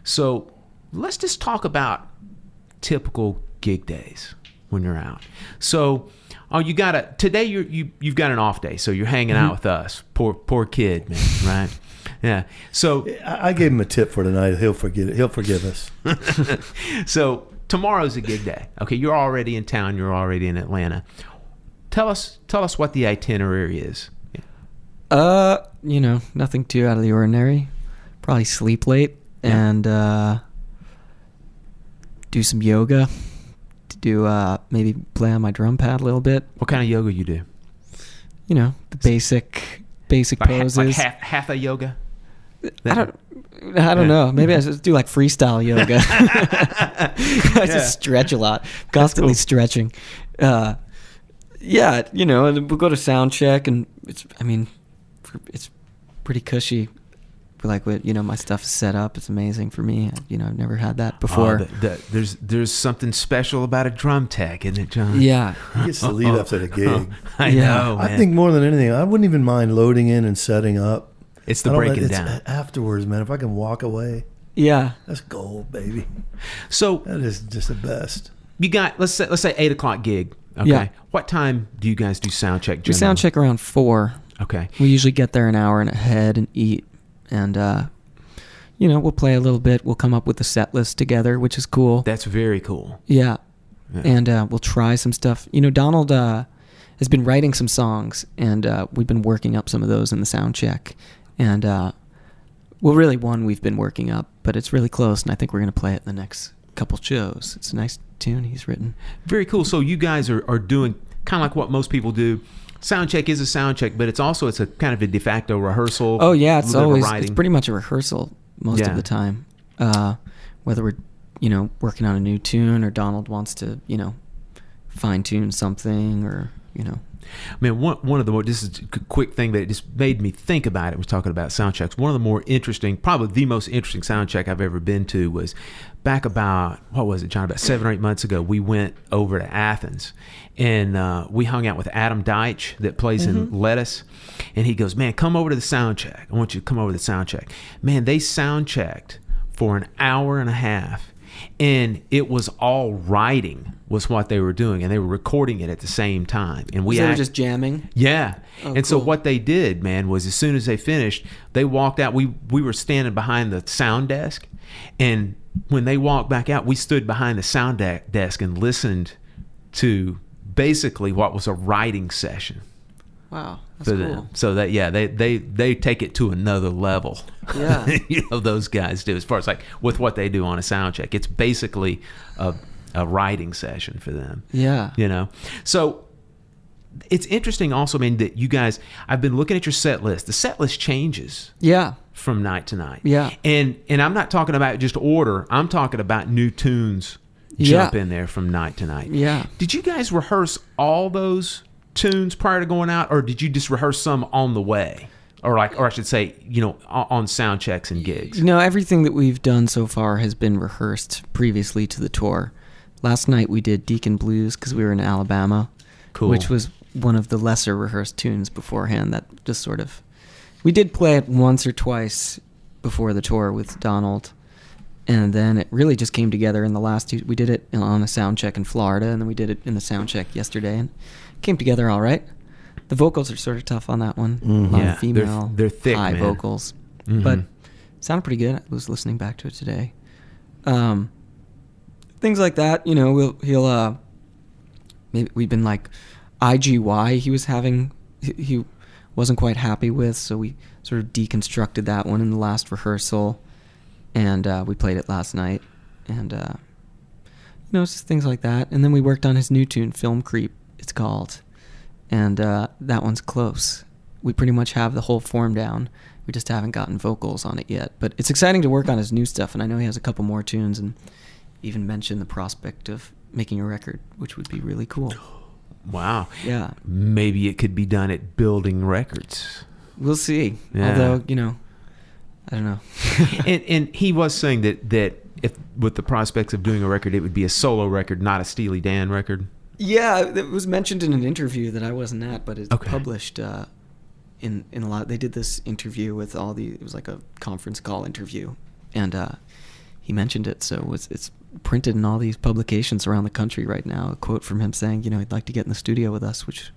So let's just talk about typical gig days when you're out. So you've got an off day, so you're hanging out with us. Poor kid, man, right? Yeah. So I gave him a tip for tonight. He'll forget it. He'll forgive us. So tomorrow's a gig day. Okay, you're already in town. You're already in Atlanta. Tell us what the itinerary is. Nothing too out of the ordinary. Probably sleep late and do some yoga. Maybe play on my drum pad a little bit. What kind of yoga you do? The basic like poses. Like hatha yoga? I don't know. Maybe I just do like freestyle yoga. I just stretch a lot, constantly stretching. And we'll go to sound check, and it's pretty cushy. Like, my stuff is set up. It's amazing for me. I've never had that before. There's something special about a drum tech, isn't it, John? Yeah. He gets to lead after the gig. I know, man. I think more than anything, I wouldn't even mind loading in and setting up. It's the breaking down. Afterwards, man, if I can walk away. Yeah. That's gold, baby. So that is just the best. You got, let's say 8:00 gig. Okay. Yeah. What time do you guys do sound check? We sound check around 4. Okay. We usually get there an hour and ahead and eat. And, we'll play a little bit. We'll come up with a set list together, which is cool. That's very cool. Yeah. and we'll try some stuff. You know, Donald has been writing some songs, and we've been working up some of those in the sound check. And, well, really one we've been working up, but it's really close, and I think we're going to play it in the next couple shows. It's a nice tune he's written. Very cool. So you guys are doing kind of like what most people do. Sound check is a sound check, but it's a kind of a de facto rehearsal. Oh, yeah, it's pretty much a rehearsal most of the time. Whether we're, you know, working on a new tune or Donald wants to, you know, fine-tune something or, you know. Man, one of the more, this is a quick thing, but it just made me think about it. We're talking about sound checks. One of the more interesting, probably the most interesting sound check I've ever been to was back about, what was it, John, about 7 or 8 months ago. We went over to Athens, and we hung out with Adam Deitch that plays in Lettuce, and he goes, man, come over to the sound check. I want you to come over to the sound check. Man, they sound checked for an hour and a half, and it was all writing was what they were doing, and they were recording it at the same time. And they were just jamming? Yeah. Oh, and so cool. what they did, man, was as soon as they finished, they walked out. We were standing behind the sound desk, and when they walked back out, we stood behind the sound desk and listened to basically what was a writing session. Wow, that's for cool. them. So that they take it to another level. Yeah. You know, those guys do, as far as like with what they do on a sound check. It's basically a writing session for them. Yeah. You know. So it's interesting also, I mean, that you guys, I've been looking at your set list. The set list changes. Yeah. From night to night. Yeah. And I'm not talking about just order. I'm talking about new tunes jump in there from night to night. Yeah. Did you guys rehearse all those tunes prior to going out, or did you just rehearse some on the way? Or I should say, you know, on sound checks and gigs? No, everything that we've done so far has been rehearsed previously to the tour. Last night we did Deacon Blues because we were in Alabama, cool. Which was one of the lesser rehearsed tunes beforehand that just sort of... We did play it once or twice before the tour with Donald, and then it really just came together in the last two. We did it on a sound check in Florida, and then we did it in the sound check yesterday, and it came together all right. The vocals are sort of tough on that one. Mm-hmm. A lot of female, they're thick, high man. vocals, Mm-hmm. but it sounded pretty good. I was listening back to it today. Things like that, you know. He'll maybe we've been like IGY. He was having he wasn't quite happy with, so we sort of deconstructed that one in the last rehearsal, and we played it last night, and you know, it's just things like that. And then we worked on his new tune, Film Creep, it's called, and that one's close. We pretty much have the whole form down. We just haven't gotten vocals on it yet, but it's exciting to work on his new stuff, and I know he has a couple more tunes, and even mentioned the prospect of making a record, which would be really cool. Wow. Yeah. Maybe it could be done at Building Records. We'll see. Yeah. Although, you know, I don't know. and he was saying that if with the prospects of doing a record, it would be a solo record, not a Steely Dan record. Yeah, it was mentioned in an interview that I wasn't at, but it's published in a lot. They did this interview with all the. It was like a conference call interview, and he mentioned it. So it's printed in all these publications around the country right now. A quote from him saying, you know, he'd like to get in the studio with us, which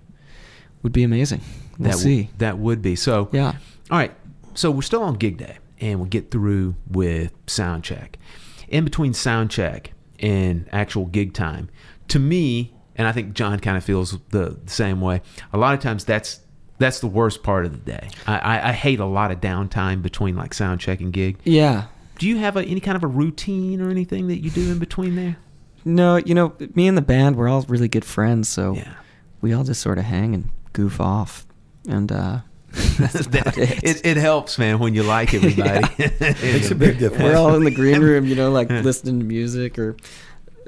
would be amazing. We'll see. That would be. So, yeah. All right. So we're still on gig day, and we'll get through with sound check. In between sound check and actual gig time, to me, and I think John kind of feels the same way, a lot of times that's the worst part of the day. I hate a lot of downtime between like sound check and gig. Yeah. Do you have any kind of a routine or anything that you do in between there? No, you know, me and the band, we're all really good friends, so yeah. We all just sort of hang and goof off, and that's about it. It helps, man, when you like everybody. It makes a big difference. We're all in the green room, you know, like listening to music, or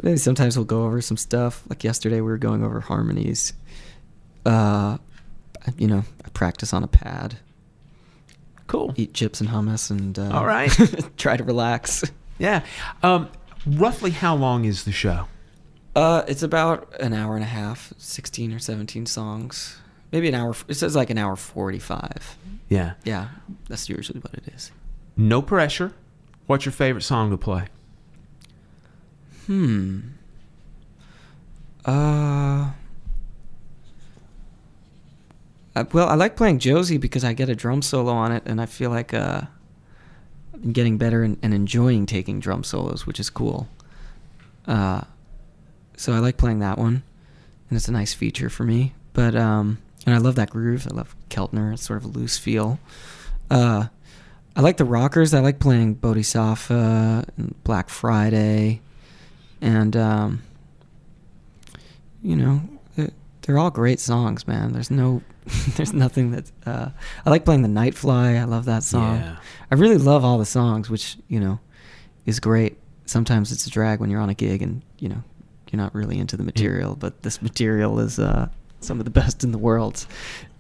maybe sometimes we'll go over some stuff. Like yesterday, we were going over harmonies. You know, I practice on a pad. Cool. Eat chips and hummus and all right. Try to relax. Yeah. Roughly how long is the show? It's about an hour and a half, 16 or 17 songs. Maybe an hour. It says like an hour 45. Yeah. Yeah, that's usually what it is. No pressure. What's your favorite song to play? Well, I like playing Josie because I get a drum solo on it, and I feel like I'm getting better and enjoying taking drum solos, which is cool. So I like playing that one, and it's a nice feature for me. But and I love that groove. I love Keltner. It's sort of a loose feel. I like the rockers. I like playing Bodhisattva and Black Friday, and they're all great songs, man. There's nothing that I like playing the Nightfly. I love that song. Yeah. I really love all the songs, which is great. Sometimes it's a drag when you're on a gig and you're not really into the material, but this material is some of the best in the world.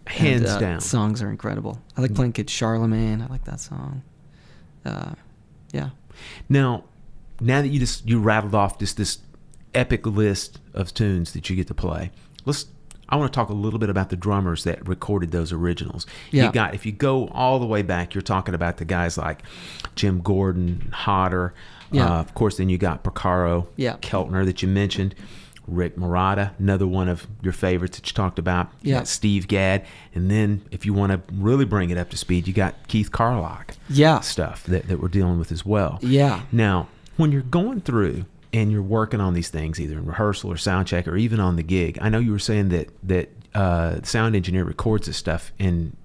Hands down. Songs are incredible. I like playing Kid Charlemagne. I like that song. Yeah. Now that you rattled off just this epic list of tunes that you get to play, I want to talk a little bit about the drummers that recorded those originals. Yeah. If you go all the way back, you're talking about the guys like Jim Gordon, Hodder. Yeah. Of course, then you got Porcaro, Yeah. Keltner that you mentioned, Rick Marotta, another one of your favorites that you talked about. You Yeah. got Steve Gadd. And then if you want to really bring it up to speed, you got Keith Carlock stuff that we're dealing with as well. Yeah. Now, when you're going through and you're working on these things, either in rehearsal or sound check or even on the gig, I know you were saying that the sound engineer records this stuff and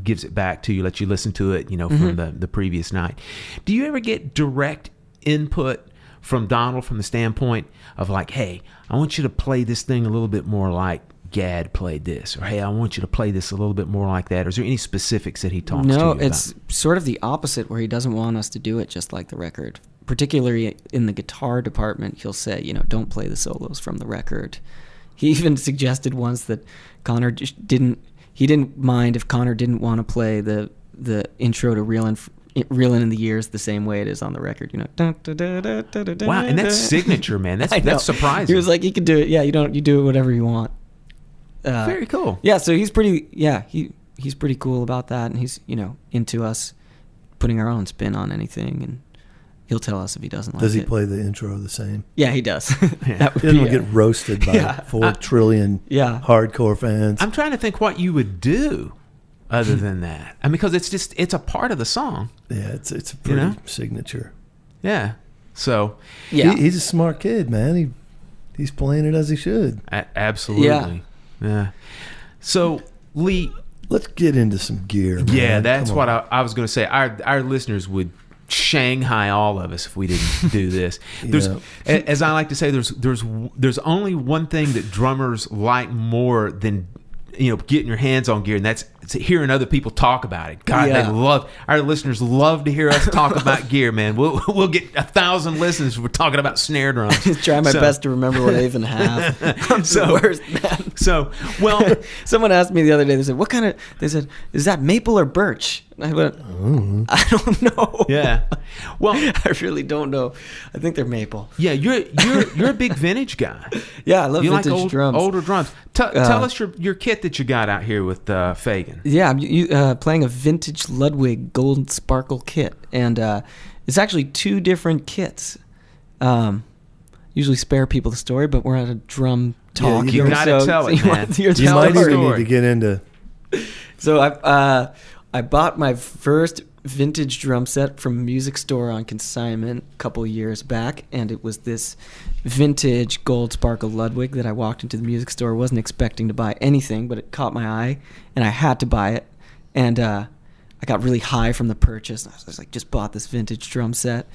gives it back to you, lets you listen to it, from the previous night. Do you ever get direct input from Donald from the standpoint of like, hey, I want you to play this thing a little bit more like Gadd played this, or hey, I want you to play this a little bit more like that? Or is there any specifics that he talks to you about? No, it's sort of the opposite, where he doesn't want us to do it just like the record. Particularly in the guitar department, he'll say, don't play the solos from the record. He even suggested once that Connor didn't mind if Connor didn't want to play the intro to Reelin' in the Years the same way it is on the record. Wow, and that's signature, man. That's surprising. He was like, you can do it. Yeah, you do it whatever you want. Very cool. Yeah, so he's pretty. Yeah, he's pretty cool about that, and he's into us putting our own spin on anything, and he'll tell us if he doesn't like it. Does he play the intro the same? Yeah, he does. That would he get roasted by 4 trillion hardcore fans. I'm trying to think what you would do other than that. I mean, because it's a part of the song. Yeah, it's a pretty signature. Yeah. So he's a smart kid, man. He's playing it as he should. Absolutely. Yeah. So Lee, let's get into some gear, man. Yeah, that's what I was going to say. Our listeners would Shanghai all of us if we didn't do this. As I like to say, there's only one thing that drummers like more than getting your hands on gear, and that's hearing other people talk about it. God, they love, our listeners love to hear us talk about gear, man. We'll get 1,000 listens if we're talking about snare drums. Try my best to remember what I even have. I'm the worst, man. So, well, someone asked me the other day. They said, "What kind of?" They said, "Is that maple or birch?" And I went, "I don't know." Yeah. Well, I really don't know. I think they're maple. Yeah, you're a big vintage guy. Yeah, I love vintage drums. Older drums. Tell us your kit that you got out here with Fagen. Yeah, I'm playing a vintage Ludwig gold sparkle kit, and it's actually 2 different kits. Usually spare people the story, but we're at a drum talk. Yeah, you gotta tell it, man. You might even need to get into. So I bought my first vintage drum set from a music store on consignment a couple years back, and it was this vintage gold sparkle Ludwig that I walked into the music store, wasn't expecting to buy anything, but it caught my eye and I had to buy it. And I got really high from the purchase. I was like, just bought this vintage drum set,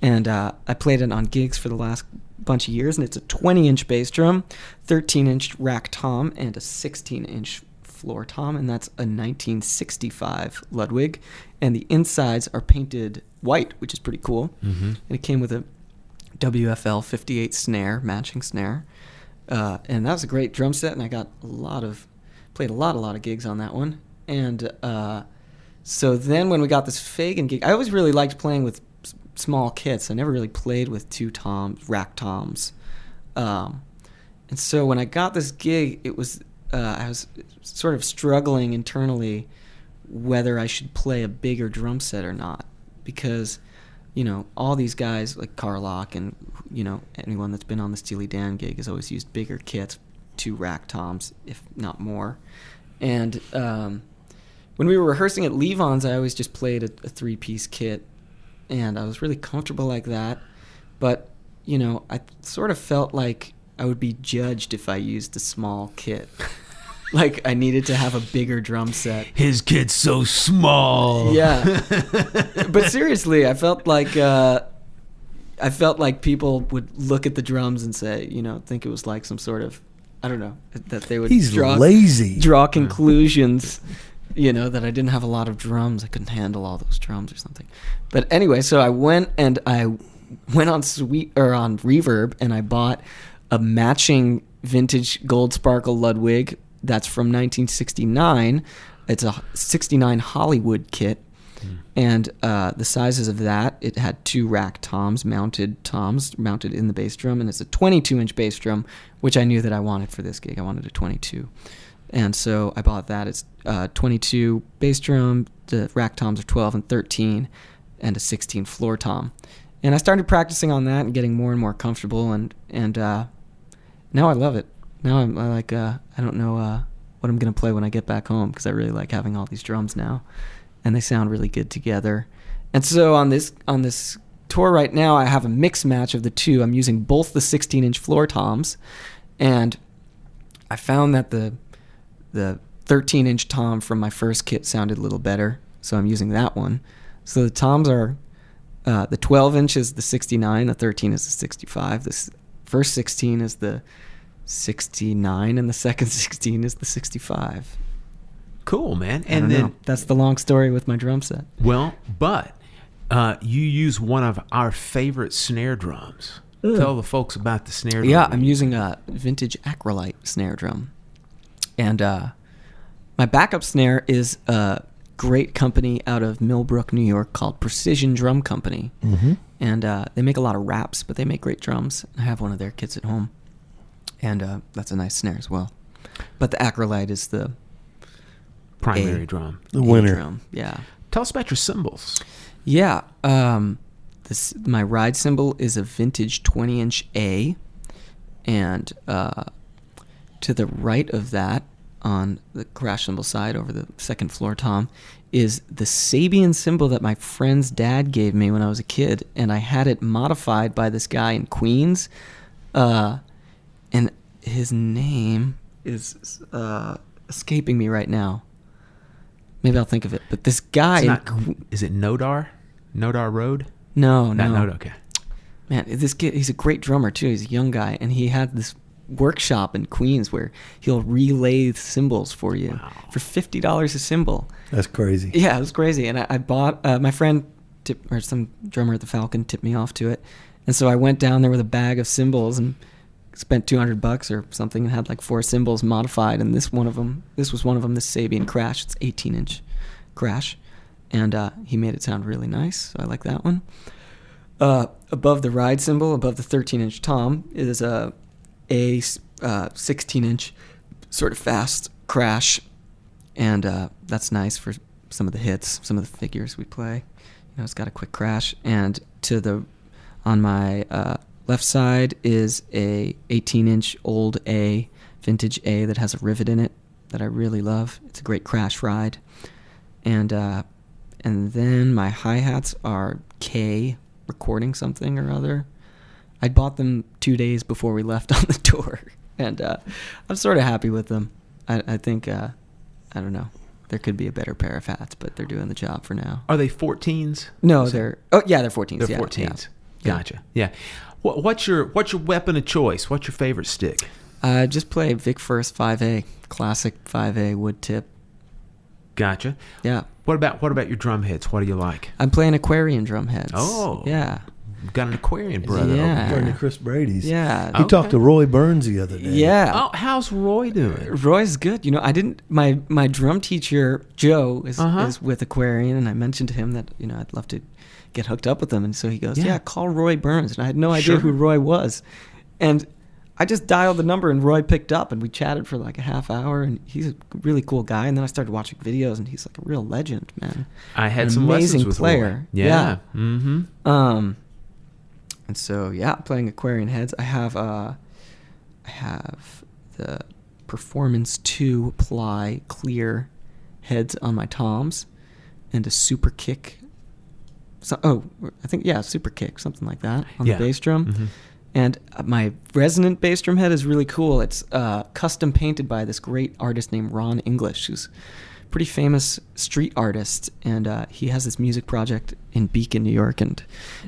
and I played it on gigs for the last bunch of years, and it's a 20-inch bass drum, 13-inch rack tom, and a 16-inch floor tom, and that's a 1965 Ludwig, and the insides are painted white, which is pretty cool. And it came with a WFL 58 snare, matching snare, and that was a great drum set, and I got played a lot of gigs on that one. And so then when we got this Fagen gig, I always really liked playing with small kits. I never really played with 2 toms, rack toms, and so when I got this gig, it was I was sort of struggling internally whether I should play a bigger drum set or not, because all these guys like Carlock and anyone that's been on the Steely Dan gig has always used bigger kits, 2 rack toms if not more. And when we were rehearsing at Levon's, I always just played a 3-piece kit, and I was really comfortable like that. But I sort of felt like I would be judged if I used a small kit. Like I needed to have a bigger drum set. His kit's so small. Yeah. But seriously, I felt like people would look at the drums and say, think it was like some sort of, I don't know, that they would lazy. Draw conclusions, that I didn't have a lot of drums. I couldn't handle all those drums or something. But anyway, so I went on on Reverb and I bought a matching vintage Gold Sparkle Ludwig that's from 1969. It's a 69 Hollywood kit. And the sizes of that, it had 2 rack toms mounted in the bass drum, and it's a 22-inch bass drum, which I knew that I wanted for this gig. I wanted a 22. And so I bought that. It's 22 bass drum, the rack toms are 12 and 13, and a 16 floor tom. And I started practicing on that and getting more and more comfortable, and now I love it. Now I don't know what I'm going to play when I get back home, because I really like having all these drums now. And they sound really good together. And so on this tour right now, I have a mix match of the two. I'm using both the 16-inch floor toms, and I found that the 13-inch tom from my first kit sounded a little better, so I'm using that one. So the toms are the 12-inch is the 69, the 13 is the 65. The first 16 is the 69, and the second 16 is the 65. Cool, man. And then that's the long story with my drum set. Well, but you use one of our favorite snare drums. Tell the folks about the snare drum. Yeah, I'm using a vintage Acrolite snare drum. And my backup snare is a great company out of Millbrook, New York called Precision Drum Company. Mm-hmm. And they make a lot of wraps, but they make great drums. I have one of their kits at home. And that's a nice snare as well. But the Acrolite is the primary drum. The winner. Drum. Yeah. Tell us about your cymbals. Yeah. My ride cymbal is a vintage 20-inch A. And to the right of that, on the crash cymbal side over the second floor tom, is the Sabian cymbal that my friend's dad gave me when I was a kid. And I had it modified by this guy in Queens. And his name is escaping me right now. Maybe I'll think of it. But this guy... Is it Nodar? Nodar Road? No. Nodar, okay. Man, this kid, he's a great drummer, too. He's a young guy. And he had this workshop in Queens where he'll relathe cymbals for you for $50 a cymbal. That's crazy. Yeah, it was crazy. And I bought... my friend, some drummer at the Falcon, tipped me off to it. And so I went down there with a bag of cymbals and spent $200 or something and had like 4 cymbals modified, and this was one of them, this Sabian Crash. It's 18-inch Crash, and he made it sound really nice, so I like that one. Above the ride cymbal, above the 13-inch tom, is a 16-inch sort of fast Crash, and that's nice for some of the hits, some of the figures we play. It's got a quick crash, and on my left side is a 18-inch old A, vintage A that has a rivet in it that I really love. It's a great crash ride. And then my hi-hats are K recording something or other. I bought them 2 days before we left on the tour, and I'm sort of happy with them. I think, I don't know, there could be a better pair of hats, but they're doing the job for now. Are they 14s? No, they're 14s. They're 14s. Yeah. Gotcha. Yeah. What's your weapon of choice? What's your favorite stick? I just play Vic First 5A, classic 5A wood tip. Gotcha. Yeah. What about your drum heads? What do you like? I'm playing Aquarian drum heads. Oh. Yeah. You've got an Aquarian brother. Yeah. According to Chris Brady's. Yeah. He talked to Roy Burns the other day. Yeah. Oh, how's Roy doing? Roy's good. My drum teacher, Joe, is with Aquarian, and I mentioned to him that, I'd love to get hooked up with them. And so he goes, yeah, call Roy Burns. And I had no idea who Roy was. And I just dialed the number, and Roy picked up, and we chatted for like a half hour, and he's a really cool guy. And then I started watching videos, and he's like a real legend, man. I had some lessons with player. Roy. Yeah. Mm-hmm. And so, playing Aquarian heads. I have the Performance 2 ply clear heads on my toms, and a super kick. Super kick, something like that on the bass drum. Mm-hmm. And my resonant bass drum head is really cool. It's custom painted by this great artist named Ron English, who's a pretty famous street artist. And he has this music project in Beacon, New York, and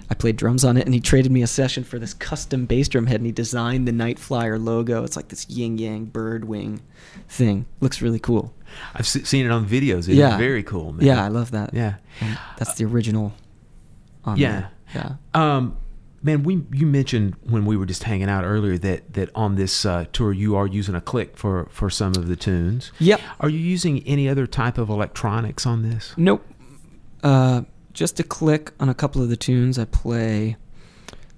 I played drums on it. And he traded me a session for this custom bass drum head, and he designed the Nightflyer logo. It's like this yin-yang bird wing thing. Looks really cool. I've seen it on videos. It's very cool, man. Yeah, I love that. Yeah. And that's the original on there. Yeah. Man, you mentioned when we were just hanging out earlier that on this tour you are using a click for some of the tunes. Yep. Are you using any other type of electronics on this? Nope. Just a click on a couple of the tunes. I play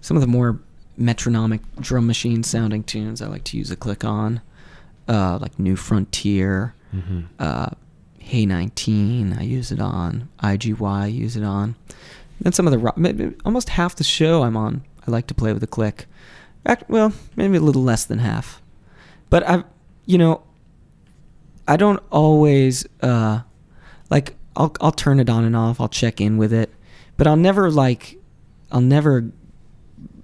some of the more metronomic drum machine sounding tunes. I like to use a click on, like New Frontier, Hey 19. I use it on IGY. I use it on. And some of the rock, almost half the show I'm on, I like to play with a click. Well, maybe a little less than half. But I don't always like I'll turn it on and off. I'll check in with it, but I'll never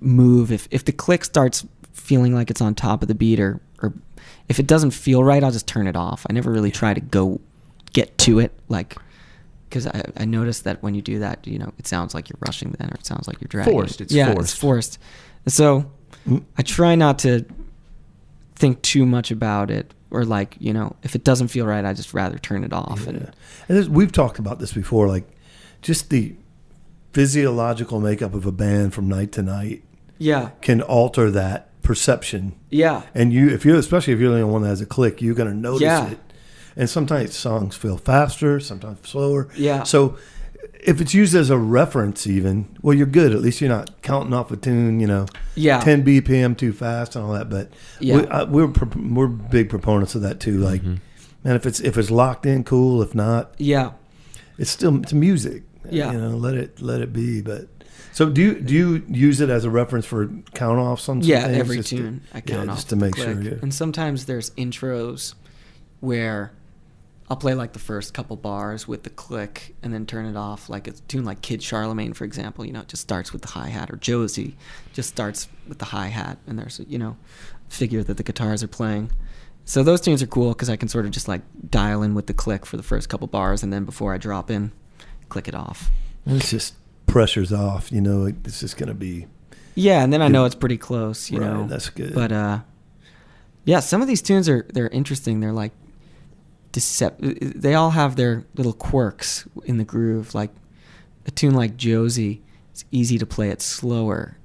move if the click starts feeling like it's on top of the beat or if it doesn't feel right, I'll just turn it off. I never really try to go get to it because I noticed that when you do that, it sounds like you're rushing then, or it sounds like you're dragging. Forced. It's forced. And so I try not to think too much about it, or if it doesn't feel right, I just rather turn it off. Yeah. And we've talked about this before, like just the physiological makeup of a band from night to night. Yeah. Can alter that perception. Yeah. And especially if you're the only one that has a click, you're going to notice it. And sometimes songs feel faster, sometimes slower. Yeah. So if it's used as a reference even, well, you're good. At least you're not counting off a tune, 10 BPM too fast and all that. But we're big proponents of that too. Like, man, if it's locked in, cool. If not, it's music. Yeah. Let it be. But so do you use it as a reference for count offs on some things? Every tune I count off just to make click. sure. Yeah. And sometimes there's intros where I'll play like the first couple bars with the click and then turn it off. Like a tune like Kid Charlemagne, for example, it just starts with the hi-hat, or Josie just starts with the hi-hat, and there's a figure that the guitars are playing. So those tunes are cool because I can sort of just like dial in with the click for the first couple bars, and then before I drop in, click it off. And it's just pressure's off, it's just going to be. Yeah, and then I know it's pretty close, Right, that's good. But some of these tunes they're interesting. They're like they all have their little quirks in the groove. Like a tune like Josie, it's easy to play it slower,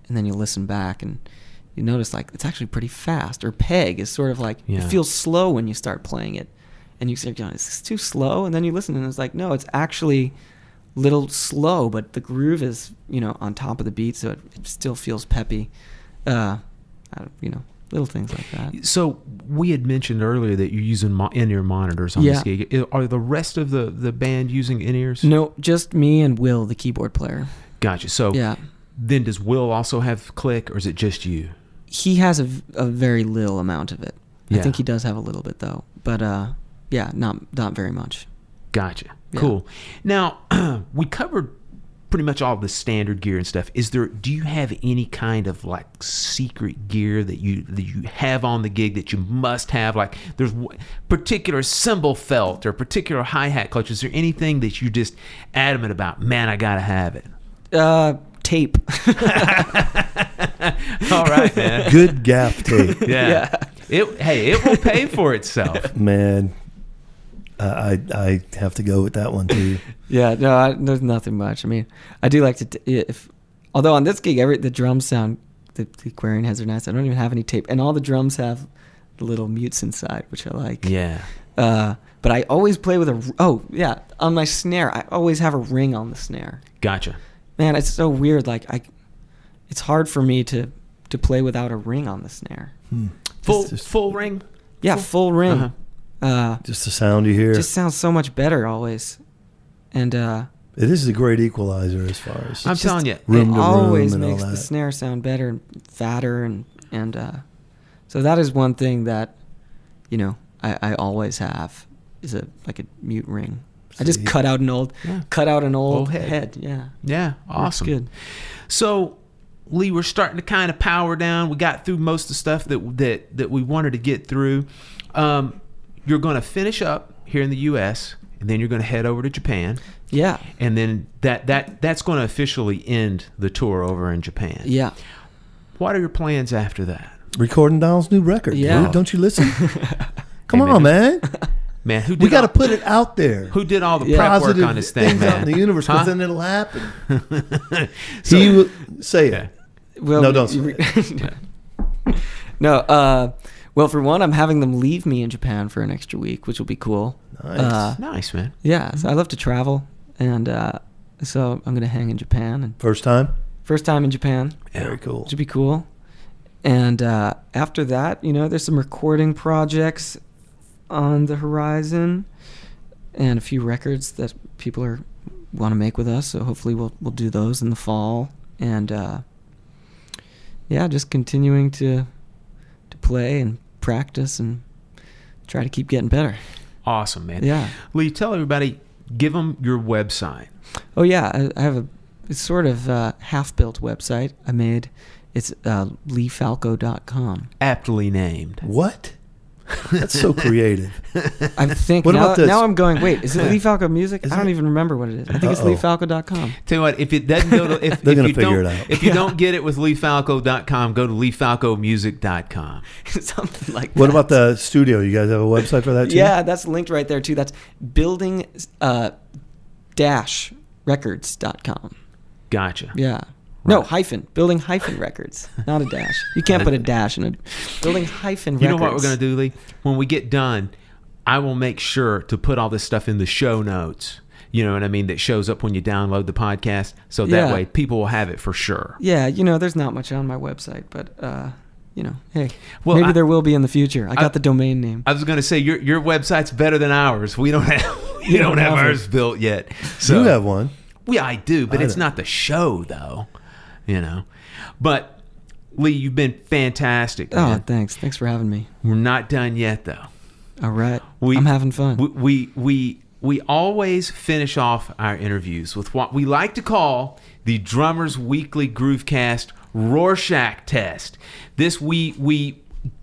and then you listen back and you notice like it's actually pretty fast. Or Peg is sort of like it feels slow when you start playing it, and you say, is this too slow? And then you listen and it's like, no, it's actually a little slow, but the groove is on top of the beat, so it still feels peppy. Little things like that. So we had mentioned earlier that you're using in-ear monitors on this gig. Are the rest of the band using in-ears? No, just me and Will, the keyboard player. Gotcha. So then does Will also have click, or is it just you? He has a very little amount of it. I think he does have a little bit though, but not very much. Gotcha. Yeah. Cool. Now we covered pretty much all the standard gear and stuff. Do you have any kind of like secret gear that you have on the gig that you must have? Like there's particular cymbal felt or particular hi-hat clutch. Is there anything that you just adamant about? Man, I gotta have it. Tape. All right, man. Good gaff tape. Yeah. It will pay for itself. Man, I have to go with that one too. Yeah, no, there's nothing much. I mean, I do like to although on this gig the drums sound, the Aquarian heads are nice. I don't even have any tape, and all the drums have the little mutes inside, which I like. Yeah. But I always play with on my snare I always have a ring on the snare. Gotcha. Man, it's so weird. Like it's hard for me to play without a ring on the snare. Full ring. Yeah, full ring. Just the sound you hear. Just sounds so much better always. And it is a great equalizer as far as I'm telling you, room to always room and makes all the that. snare sound better and fatter and so that is one thing that I always have is a mute ring. I just cut out an old head. Yeah. Yeah, awesome. That's good. So Lee, we're starting to kind of power down. We got through most of the stuff that we wanted to get through. You're going to finish up here in the U.S., and then you're going to head over to Japan. Yeah. And then that's going to officially end the tour over in Japan. Yeah. What are your plans after that? Recording Donald's new record. Yeah. Dude. Don't you listen? Come on, man. Man, we got to put it out there. Who did all the prep work on this thing, man? Out in the universe, because then it'll happen. He will say it. Well, no, don't say it. No. Well, for one, I'm having them leave me in Japan for an extra week, which will be cool. Nice, nice, man. Yeah, so I love to travel, and so I'm gonna hang in Japan. And first time in Japan. Yeah. Very cool. Which would be cool. And after that, there's some recording projects on the horizon, and a few records that people want to make with us. So hopefully we'll do those in the fall, and just continuing to play and practice and try to keep getting better. Awesome, man. Yeah. Lee, tell everybody, give them your website. Oh, yeah. I have it's sort of half-built website I made. It's leefalco.com. Aptly named. What? That's so creative. I think what about this? Now I'm going, wait, is it Lee Falco Music? I don't even remember what it is. I think it's leefalco.com. Tell you what, if it doesn't go to they're going to figure it out. If you don't get it with leefalco.com, go to leefalcomusic.com. Something like that. What about the studio? You guys have a website for that too? Yeah, that's linked right there too. That's building-records.com. Gotcha. Yeah. No, building records, not a dash. You can't put a dash in a building records. You know what we're going to do, Lee? When we get done, I will make sure to put all this stuff in the show notes. You know what I mean? That shows up when you download the podcast. So that way people will have it for sure. Yeah, there's not much on my website, but, hey, maybe there will be in the future. I got the domain name. I was going to say, your website's better than ours. We don't have, you don't have ours built yet. So, you have one. Yeah, I do, but it's not the show, though. But Lee, you've been fantastic, man. Oh, thanks for having me. We're not done yet, though. All right. I'm having fun. We always finish off our interviews with what we like to call the Drummers Weekly Groovecast Rorschach Test. This we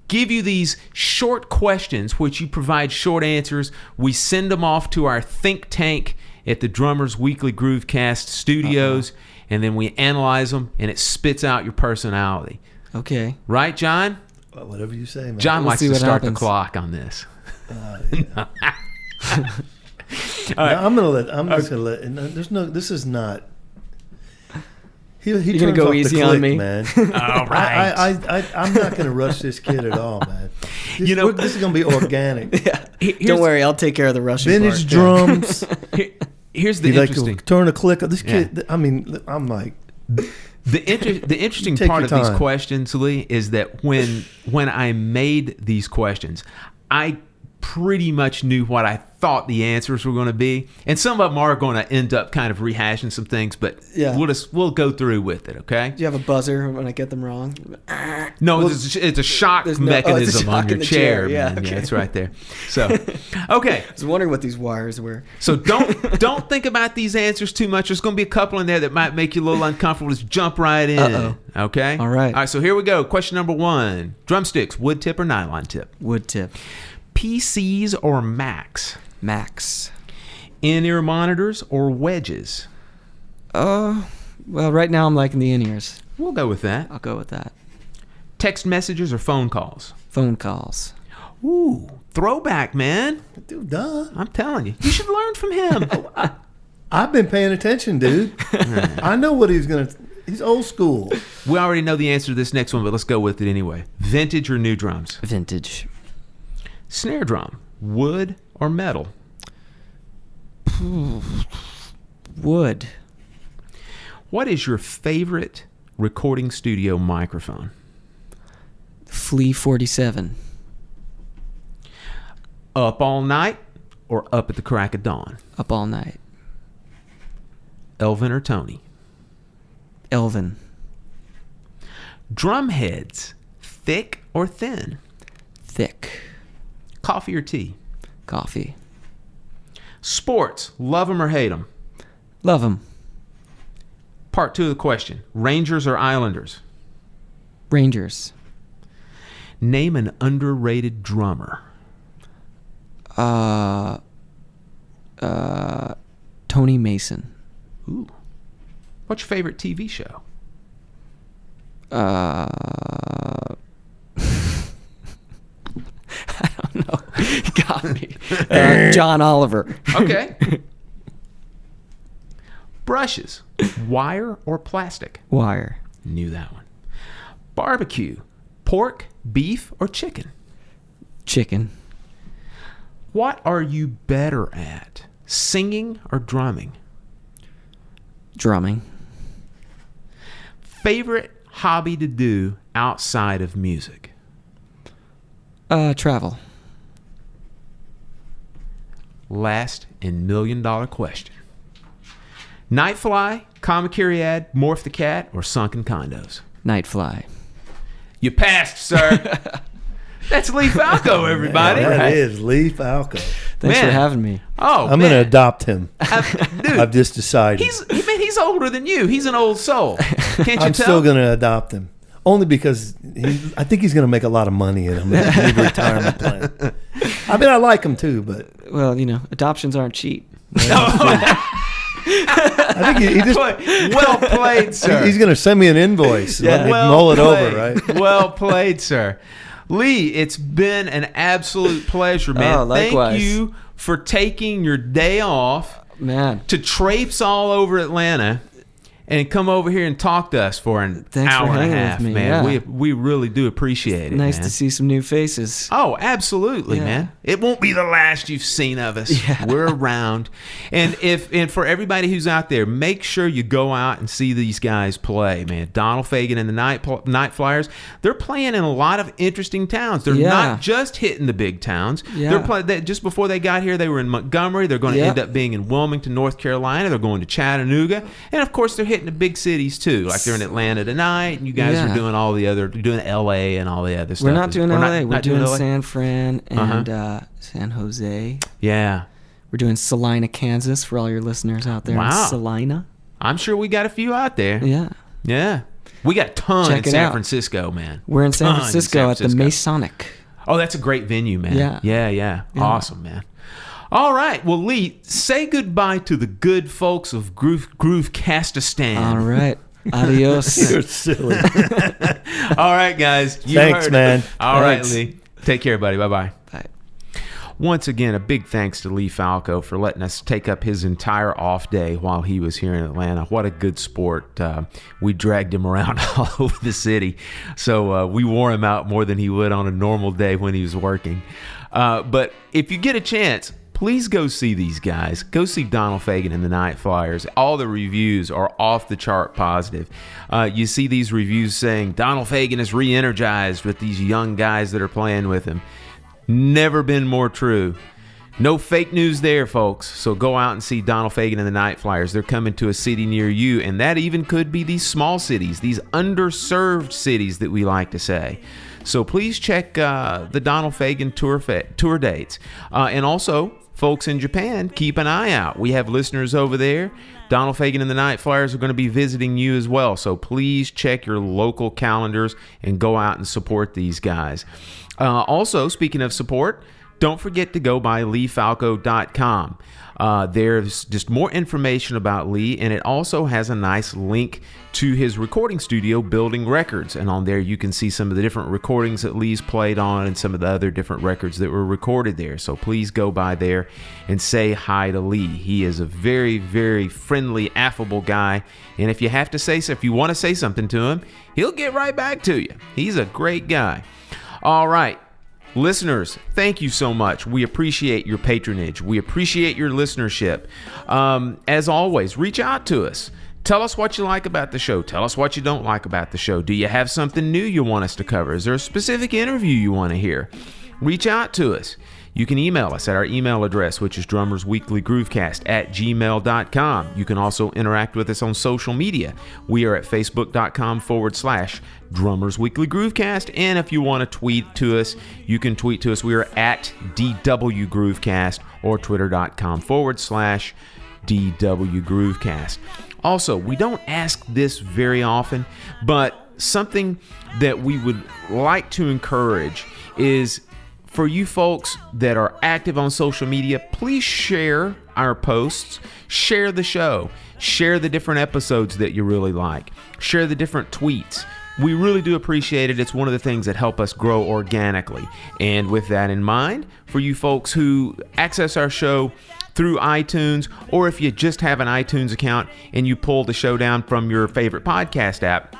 give you these short questions which you provide short answers. We send them off to our think tank at the Drummers Weekly Groovecast studios. And then we analyze them, and it spits out your personality. Okay. Right, John? Well, whatever you say, man. John likes to start the clock on this. Yeah. All right. I'm just gonna let. No, there's no. This is not. You're gonna go easy on me, man. All right. I'm not gonna rush this kid at all, man. This is gonna be organic. Yeah. Don't worry, I'll take care of the rushing vintage part. Drums. Here's the interesting. Turn a click. This kid. I mean, I'm like. The interesting part of these questions, Lee, is that when I made these questions, I pretty much knew what I thought the answers were going to be, and some of them are going to end up kind of rehashing some things, but we'll go through with it. Okay? Do you have a buzzer when I get them wrong? No, it's a shock mechanism on your chair. Yeah, man. okay. Yeah, it's right there. So, okay. I was wondering what these wires were. So don't think about these answers too much. There's going to be a couple in there that might make you a little uncomfortable. Just jump right in. Uh-oh. Okay? All right. All right, so here we go. Question number 1. Drumsticks, wood tip or nylon tip? Wood tip. PCs or Macs? Macs. In-ear monitors or wedges? Well, right now I'm liking the in-ears. We'll go with that. I'll go with that. Text messages or phone calls? Phone calls. Ooh, throwback, man. Dude, duh. I'm telling you. You should learn from him. I've been paying attention, dude. I know what he's going to... He's old school. We already know the answer to this next one, but let's go with it anyway. Vintage or new drums? Vintage. Snare drum, wood or metal? Wood. What is your favorite recording studio microphone? Flea 47. Up all night or up at the crack of dawn? Up all night. Elvin or Tony? Elvin. Drum heads, thick or thin? Thick. Coffee or tea? Coffee. Sports, love them or hate them? Love them. Part 2 of the question. Rangers or Islanders? Rangers. Name an underrated drummer. Tony Mason. Ooh. What's your favorite TV show? I don't know. Got me. John Oliver. Okay. Brushes. Wire or plastic? Wire. Knew that one. Barbecue. Pork, beef, or chicken? Chicken. What are you better at? Singing or drumming? Drumming. Favorite hobby to do outside of music? Travel. Last and $1 million question. Nightfly, Kamakiriad, Morph the Cat, or Sunken Condos? Nightfly. You passed, sir. That's Lee Falco, everybody. Yeah, that is Lee Falco. Thanks for having me. Oh, I'm going to adopt him. Dude, I've just decided. He's older than you. He's an old soul. Can't you tell? I'm still going to adopt him. Only because I think he's going to make a lot of money in a retirement plan. I mean, I like him too, but... Well, adoptions aren't cheap. I think he just... Well played, sir. He's going to send me an invoice. Yeah. Let me mull it over, right? Well played, sir. Lee, it's been an absolute pleasure, man. Oh, likewise. Thank you for taking your day off, man, to traipse all over Atlanta and come over here and talk to us for an hour and a half, with me, man. yeah. We really do appreciate it. Nice man. to see some new faces. Oh, absolutely, man. It won't be the last you've seen of us. Yeah. We're around. And for everybody who's out there, make sure you go out and see these guys play, man. Donald Fagen and the Nightflyers, they're playing in a lot of interesting towns. They're not just hitting the big towns. Yeah. Just before they got here, they were in Montgomery. They're going to end up being in Wilmington, North Carolina. They're going to Chattanooga. And, of course, they're hitting the big cities, too. Like they're in Atlanta tonight, and you guys are doing all the other, doing L.A. and all the other stuff. We're not doing L.A. We're doing LA? San Fran and San Jose. Yeah. We're doing Salina, Kansas for all your listeners out there. Wow. In Salina. I'm sure we got a few out there. Yeah. Yeah. We got a ton Check in it San out. Francisco, man. We're in San Francisco at the Masonic. Oh, that's a great venue, man. Yeah. Yeah. Awesome, man. All right. Well, Lee, say goodbye to the good folks of Groovecastistan. All right. Adios. You're silly. All right, guys. Thanks, man. All right, Thanks. Lee. Take care, buddy. Bye-bye. Bye. Once again, a big thanks to Lee Falco for letting us take up his entire off day while he was here in Atlanta. What a good sport. We dragged him around all over the city. So we wore him out more than he would on a normal day when he was working. But if you get a chance, please go see these guys. Go see Donald Fagen and the Nightflyers. All the reviews are off the chart positive. You see these reviews saying Donald Fagen is re-energized with these young guys that are playing with him. Never been more true. No fake news there, folks. So go out and see Donald Fagen and the Nightflyers. They're coming to a city near you, and that even could be these small cities, these underserved cities that we like to say. So please check the Donald Fagen tour dates. And also, folks in Japan, keep an eye out. We have listeners over there. Donald Fagen and the Nightflyers are going to be visiting you as well. So please check your local calendars and go out and support these guys. Also, speaking of support, don't forget to go by leefalco.com. There's just more information about Lee, and it also has a nice link to his recording studio, Building Records. And on there, you can see some of the different recordings that Lee's played on and some of the other different records that were recorded there. So please go by there and say hi to Lee. He is a very, very friendly, affable guy. And if you have to say so, if you want to say something to him, he'll get right back to you. He's a great guy. All right. Listeners, thank you so much. We appreciate your patronage. We appreciate your listenership. As always, reach out to us. Tell us what you like about the show. Tell us what you don't like about the show. Do you have something new you want us to cover? Is there a specific interview you want to hear? Reach out to us. You can email us at our email address, which is drummersweeklygroovecast@gmail.com. You can also interact with us on social media. We are at facebook.com/Drummers Weekly Groovecast. And if you want to tweet to us, you can tweet to us. We are at DW Groovecast or twitter.com/ DW Groovecast. Also, we don't ask this very often, but something that we would like to encourage is for you folks that are active on social media, please share our posts, share the show, share the different episodes that you really like, share the different tweets. We really do appreciate it. It's one of the things that help us grow organically. And with that in mind, for you folks who access our show through iTunes, or if you just have an iTunes account and you pull the show down from your favorite podcast app,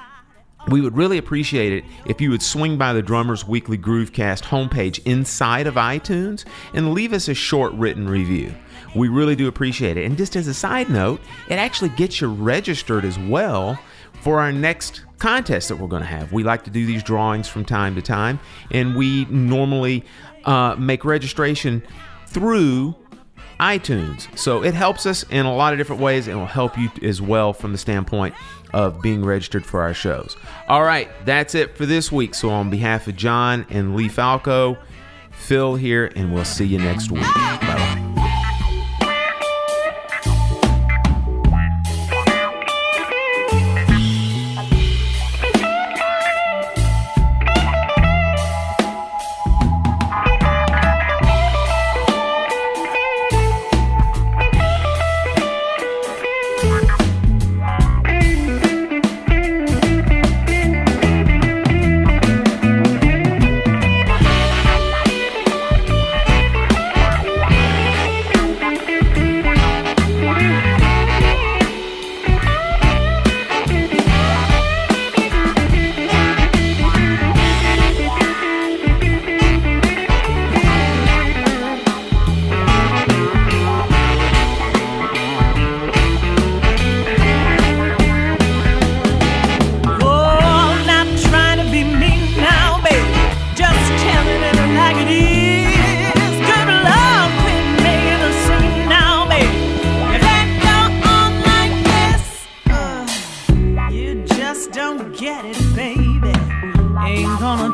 we would really appreciate it if you would swing by the Drummers Weekly Groovecast homepage inside of iTunes and leave us a short written review. We really do appreciate it. And just as a side note, it actually gets you registered as well for our next contest that we're going to have. We like to do these drawings from time to time, and we normally make registration through iTunes. So it helps us in a lot of different ways, and will help you as well from the standpoint of being registered for our shows. All right, that's it for this week. So on behalf of John and Lee Falco, Phil here, and we'll see you next week. Bye-bye.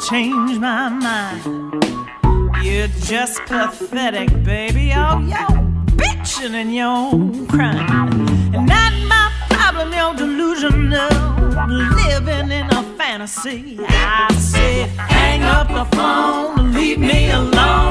Change my mind. You're just pathetic, baby. Oh, you're bitching and you're crying. And not my problem, you're delusional, living in a fantasy. I said, hang up the phone and leave me alone.